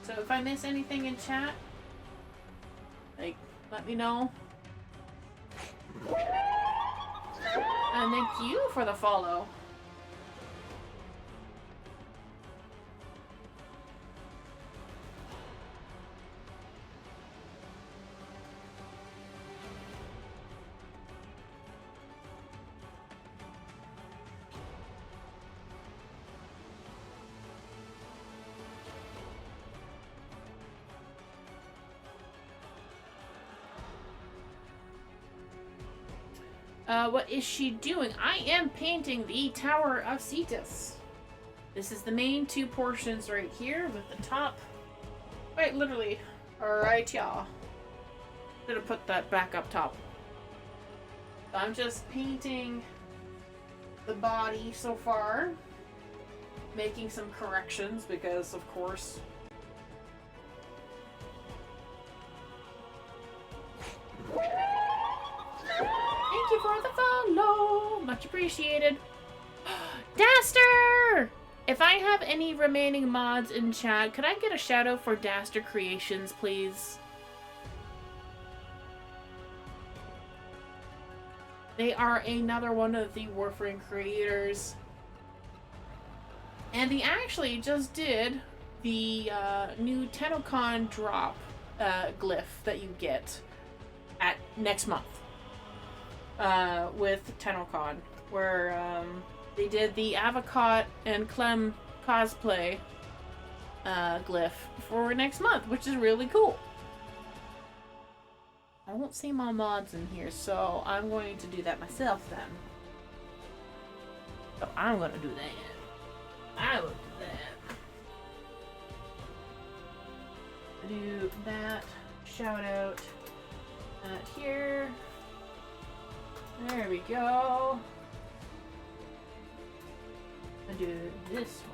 So if I miss anything in chat, like, let me know. And thank you for the follow. What is she doing? I am painting the Tower of Cetus. This is the main two portions right here with the top. Wait, literally. Alright, y'all. Should have put that back up top. I'm just painting the body so far. Making some corrections because, of course. Thank you for the follow. Much appreciated. Daster! If I have any remaining mods in chat, could I get a shout out for Daster Creations, please? They are another one of the Warframe creators. And they actually just did the new TennoCon drop glyph that you get at next month with TennoCon, where they did the Avocot and Clem cosplay glyph for next month, which is really cool. I won't see my mods in here, so I'm going to do that myself then. So I'm going to do that. I will do that. Do that. Shout out here. There we go. I'll do this one.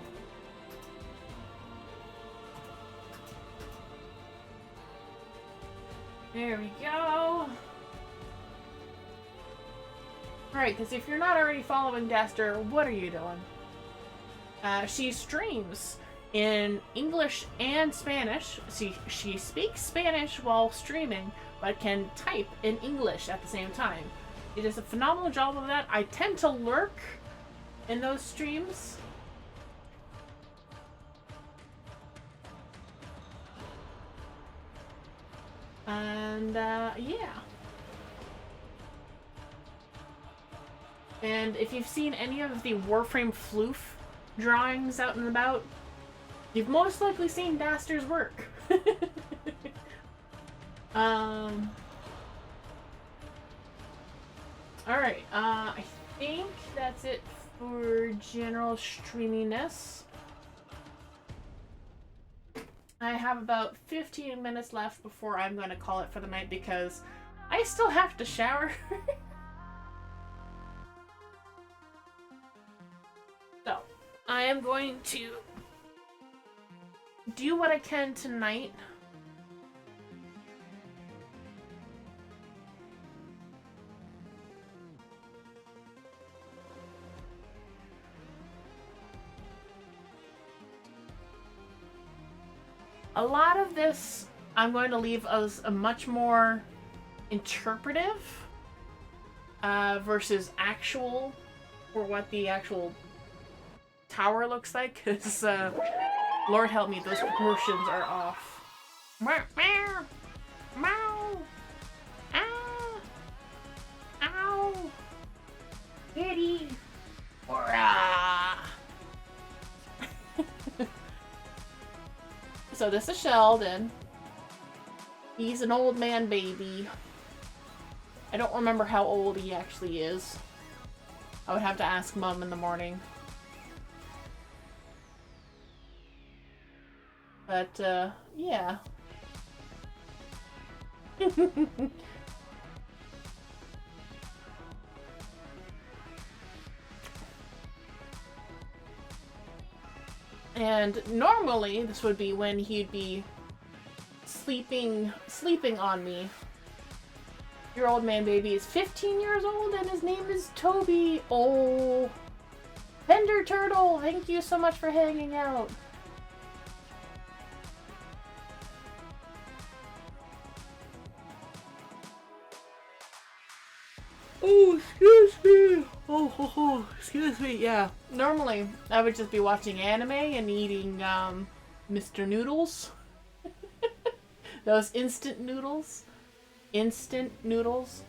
There we go. Alright, because if you're not already following Daster, what are you doing? She streams in English and Spanish. She speaks Spanish while streaming, but can type in English at the same time. It is a phenomenal job of that. I tend to lurk in those streams. And, yeah. And if you've seen any of the Warframe floof drawings out and about, you've most likely seen Daster's work. Alright, I think that's it for general streaminess. I have about 15 minutes left before I'm going to call it for the night because I still have to shower. So, I am going to do what I can tonight. A lot of this I'm going to leave as a much more interpretive versus actual, or what the actual tower looks like, because Lord help me, those proportions are off. Meow, meow, meow, ow, ow, kitty, hurrah. So this is Sheldon. He's an old man baby. I don't remember how old he actually is. I would have to ask Mom in the morning. But, yeah. And normally, this would be when he'd be sleeping on me. Your old man baby is 15 years old and his name is Toby. Oh, Bender Turtle, thank you so much for hanging out. Oh, excuse me. Oh, excuse me. Yeah. Normally, I would just be watching anime and eating, Mr. Noodles. Those instant noodles. Instant noodles.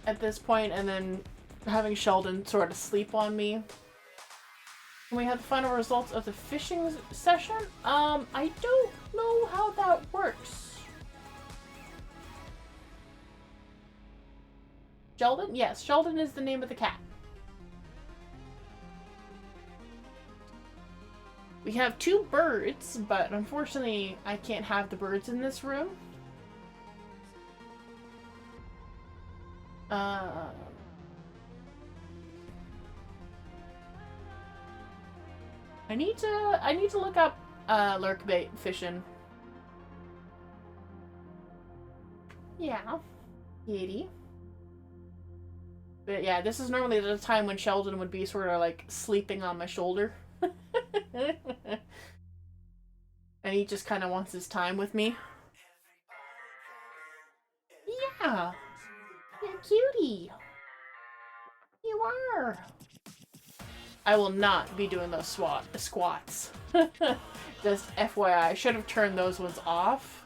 At this point, and then having Sheldon sort of sleep on me And we have the final results of the fishing session. I don't know how that works. Sheldon? Yes, Sheldon is the name of the cat. We have 2 birds, but unfortunately I can't have the birds in this room. I need to look up lurkbait fishing. Yeah, kitty. But yeah, this is normally the time when Sheldon would be sort of like sleeping on my shoulder. And he just kind of wants his time with me. Yeah, you're a cutie. You are. I will not be doing those squats. Just FYI, I should have turned those ones off.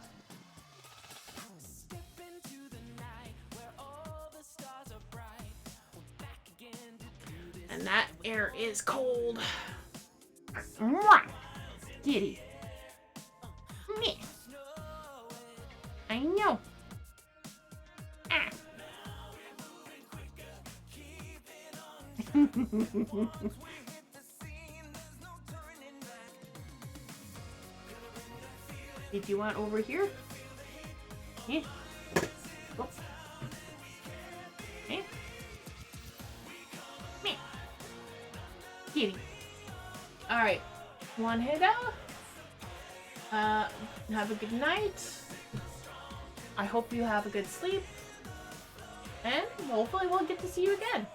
And that air is cold. Kitty. Meh. I know. Ah. Did you want over here? Yeah. Oh. Yeah. Meh. Kitty. Alright. One head out. Have a good night. I hope you have a good sleep. And hopefully we'll get to see you again.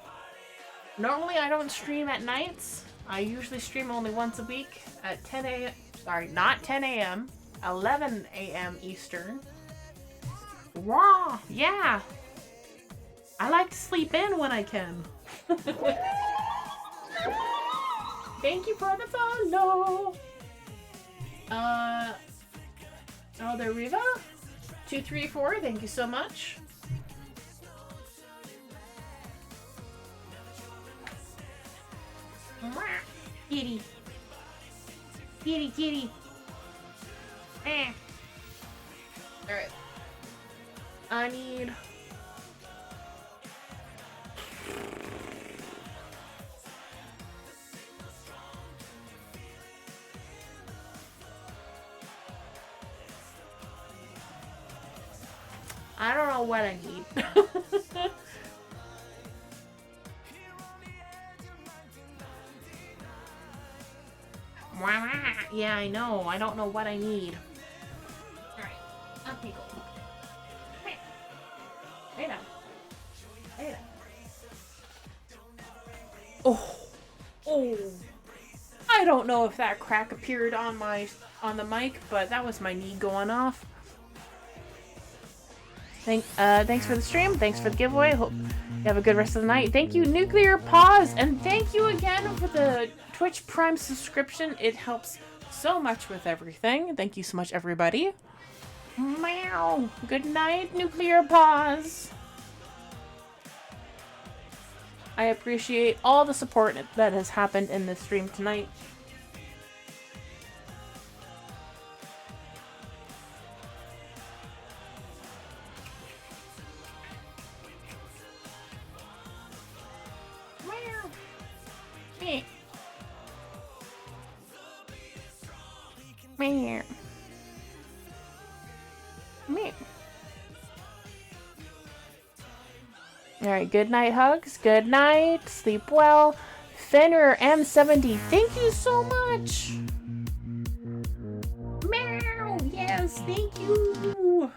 Normally I don't stream at nights. I usually stream only once a week at 10 a.m. Sorry, not 10 a.m. 11 a.m. Eastern. Wow, yeah. I like to sleep in when I can. Thank you for the follow. Oh, there, Riva. 234, thank you so much. Kitty. Kitty, kitty. Eh. Alright. I need... I don't know what I need. Yeah, I know. I don't know what I need. Alright. Okay, go. Hey. Hey now. Hey now. Oh. Oh. I don't know if that crack appeared on the mic, but that was my knee going off. Thanks for the stream. Thanks for the giveaway. Hope you have a good rest of the night. Thank you, Nuclear Pause, and thank you again for the Twitch Prime subscription. It helps so much with everything. Thank you so much, everybody. Meow. Good night, Nuclear Pause. I appreciate all the support that has happened in this stream tonight. Meow. Meow. Alright, good night, hugs. Good night. Sleep well. Fenrir M70, thank you so much. Meow. Yes, thank you.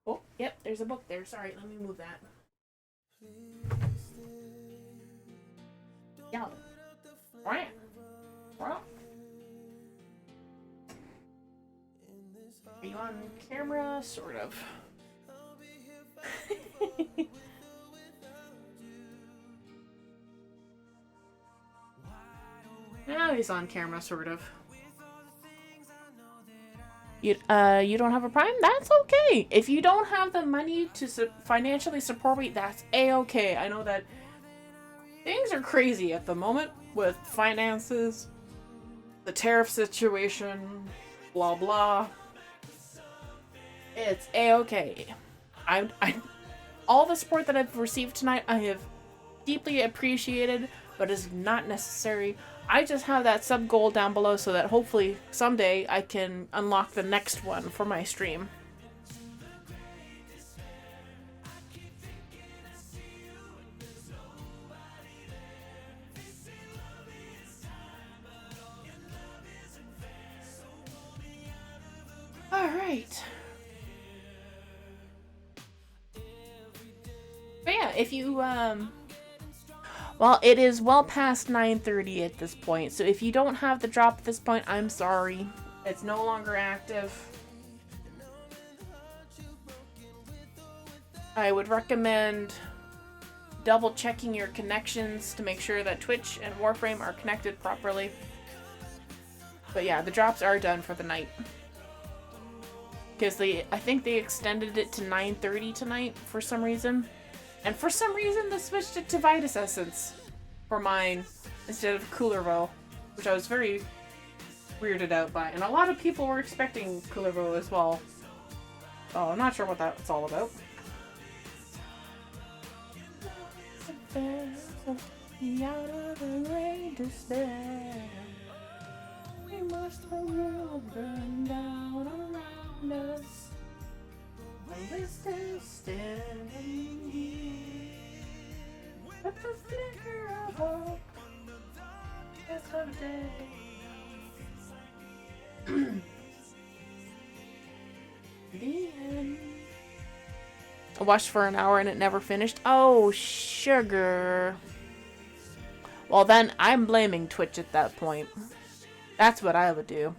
Oh, yep, there's a book there. Sorry, let me move that. Yeah. Right. Right. Are you on camera? Sort of. Now he's on camera, sort of. You don't have a Prime? That's okay. If you don't have the money to financially support me, that's a-okay. I know that things are crazy at the moment with finances, the tariff situation, blah blah. It's a-okay. I all the support that I've received tonight, I have deeply appreciated, but is not necessary. I just have that sub goal down below so that hopefully someday I can unlock the next one for my stream. Alright. But yeah, if you, well, it is well past 9:30 at this point, so if you don't have the drop at this point, I'm sorry. It's no longer active. I would recommend double checking your connections to make sure that Twitch and Warframe are connected properly. But yeah, the drops are done for the night. Because I think they extended it to 9:30 tonight for some reason. And for some reason, they switched it to Vitus Essence for mine instead of Coolervo, which I was very weirded out by. And a lot of people were expecting Coolervo as well. Oh, I'm not sure what that's all about. We must have burned down around us. We're still standing here. But the flicker of hope is someday. The end. I watched for an hour and it never finished. Oh, sugar. Well, then I'm blaming Twitch at that point. That's what I would do.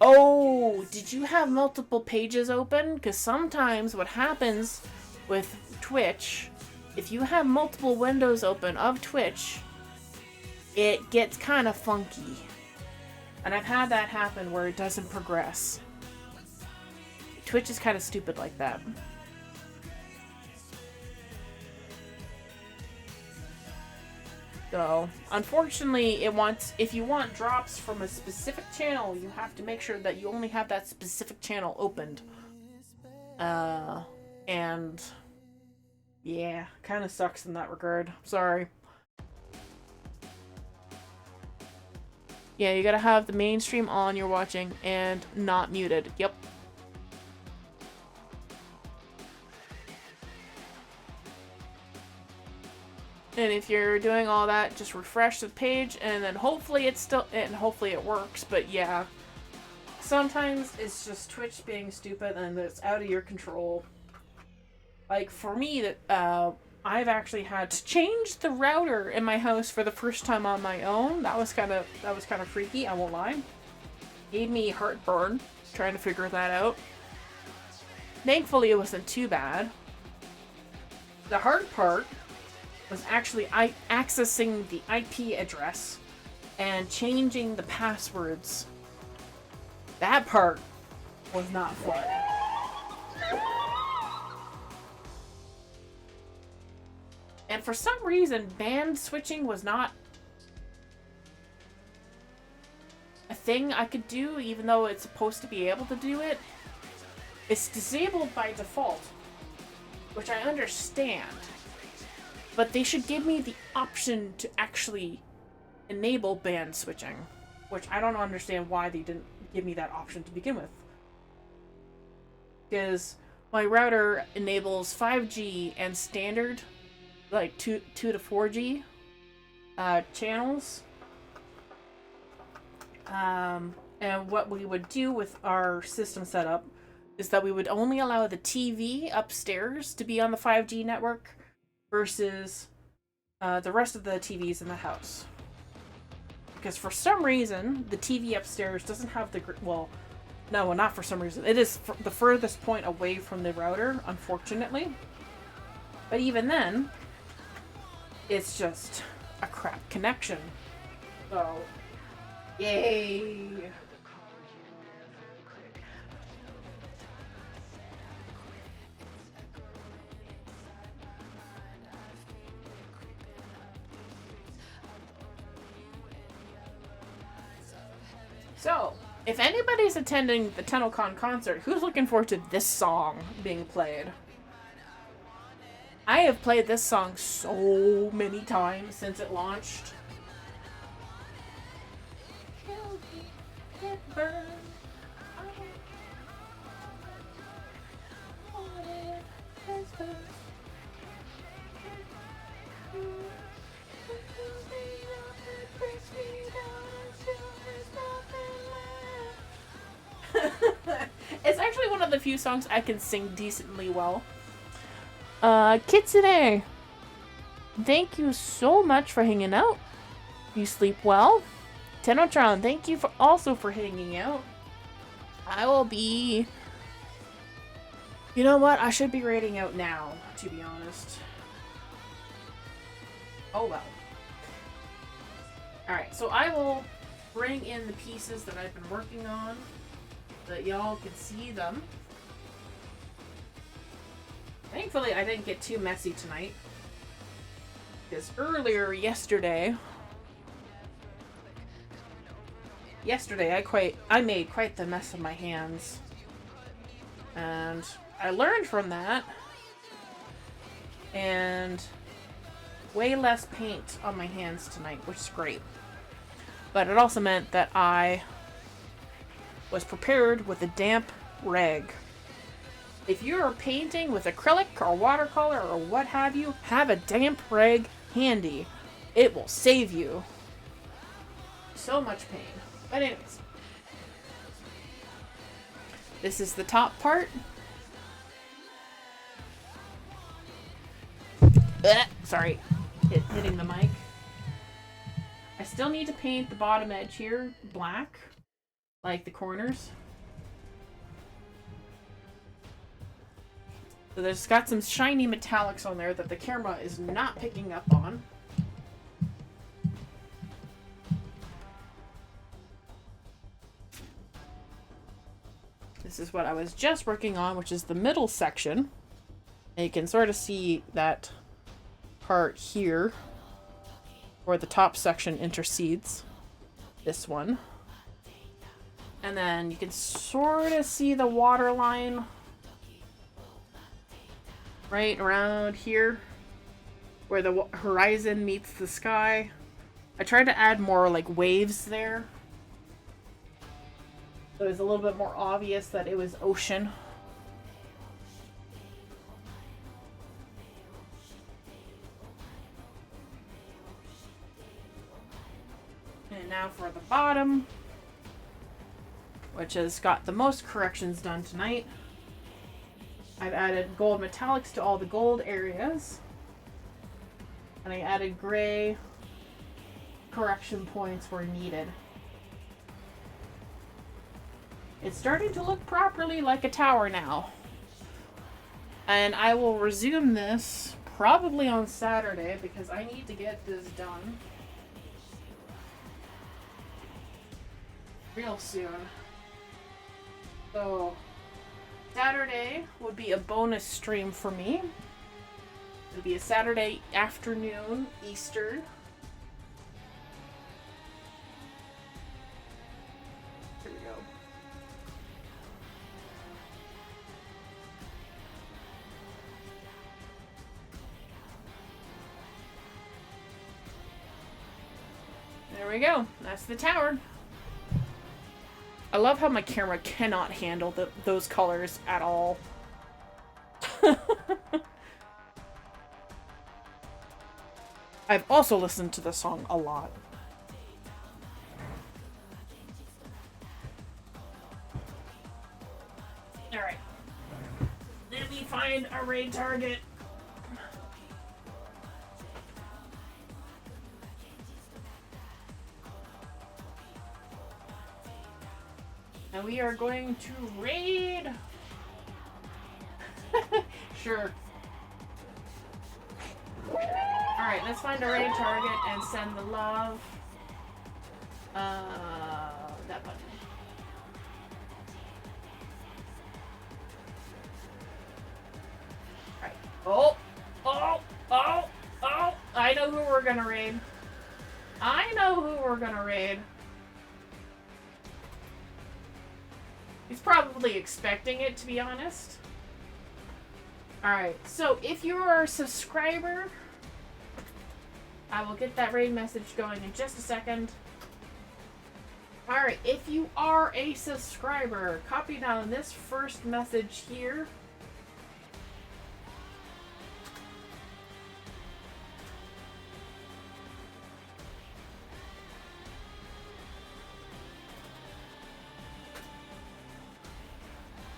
Oh, did you have multiple pages open? Because sometimes what happens with Twitch, if you have multiple windows open of Twitch, it gets kind of funky. And I've had that happen where it doesn't progress. Twitch is kind of stupid like that. So, unfortunately, if you want drops from a specific channel, you have to make sure that you only have that specific channel opened. And yeah, kind of sucks in that regard. Sorry. Yeah, you gotta have the mainstream on you're watching and not muted. Yep. And if you're doing all that, just refresh the page and then hopefully hopefully it works. But yeah, sometimes it's just Twitch being stupid and it's out of your control. Like for me, I've actually had to change the router in my house for the first time on my own. That was kind of freaky, I won't lie. Gave me heartburn trying to figure that out. Thankfully, it wasn't too bad. The hard part was actually accessing the IP address and changing the passwords. That part was not fun. And for some reason, band switching was not a thing I could do, even though it's supposed to be able to do it. It's disabled by default, which I understand. But they should give me the option to actually enable band switching, which I don't understand why they didn't give me that option to begin with. Because my router enables 5G and standard, like 2 to 4G channels. And what we would do with our system setup is that we would only allow the TV upstairs to be on the 5G network versus the rest of the TVs in the house. Because for some reason, the TV upstairs doesn't have the... Well, no, not for some reason. It is the furthest point away from the router, unfortunately. But even then, it's just a crap connection. So, yay! So, if anybody's attending the TennoCon concert, who's looking forward to this song being played? I have played this song so many times since it launched. It's actually one of the few songs I can sing decently well. Kitsune, thank you so much for hanging out. You sleep well. Tenotron, thank you also for hanging out. I will be... You know what? I should be raiding out now, to be honest. Oh well. Alright, so I will bring in the pieces that I've been working on so that y'all can see them. Thankfully, I didn't get too messy tonight. Because earlier yesterday, I made quite the mess of my hands. And I learned from that. And way less paint on my hands tonight, which is great. But it also meant that I was prepared with a damp rag. If you're painting with acrylic or watercolor or what have you, have a damp rag handy. It will save you so much pain. But anyways, this is the top part. Sorry, hitting the mic. I still need to paint the bottom edge here black, like the corners. So there's got some shiny metallics on there that the camera is not picking up on. This is what I was just working on, which is the middle section. And you can sort of see that part here, where the top section intercedes this one. And then you can sort of see the water line right around here, where the horizon meets the sky. I tried to add more like waves there, so it was a little bit more obvious that it was ocean. And now for the bottom, which has got the most corrections done tonight. I've added gold metallics to all the gold areas. And I added gray correction points where needed. It's starting to look properly like a tower now. And I will resume this probably on Saturday because I need to get this done real soon. So Saturday would be a bonus stream for me. It'll be a Saturday afternoon, Eastern. Here we go. There we go. That's the tower. I love how my camera cannot handle those colors at all. I've also listened to the song a lot. Alright. Let me find a raid target. And we are going to raid. Sure. Alright, let's find a raid target and send the love. That button. Alright. Oh! I know who we're gonna raid. He's probably expecting it, to be honest. Alright, so if you are a subscriber, I will get that raid message going in just a second. Alright, if you are a subscriber, copy down this first message here.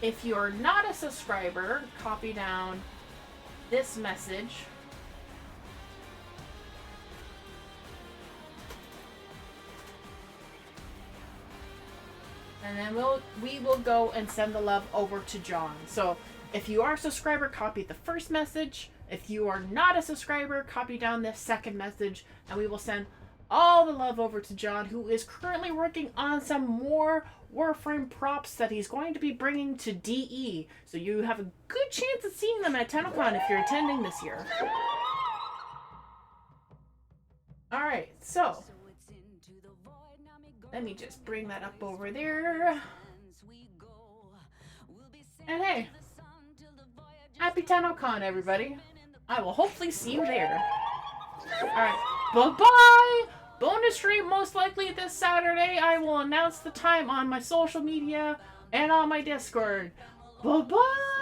If you're not a subscriber, copy down this message. And then we will go and send the love over to John. So if you are a subscriber, copy the first message. If you are not a subscriber, copy down this second message, and we will send all the love over to John, who is currently working on some more Warframe props that he's going to be bringing to DE. So you have a good chance of seeing them at TennoCon if you're attending this year. Alright, so let me just bring that up over there. And hey, happy TennoCon, everybody. I will hopefully see you there. Alright, bye-bye! Bonus stream most likely this Saturday. I will announce the time on my social media and on my Discord. Bye-bye!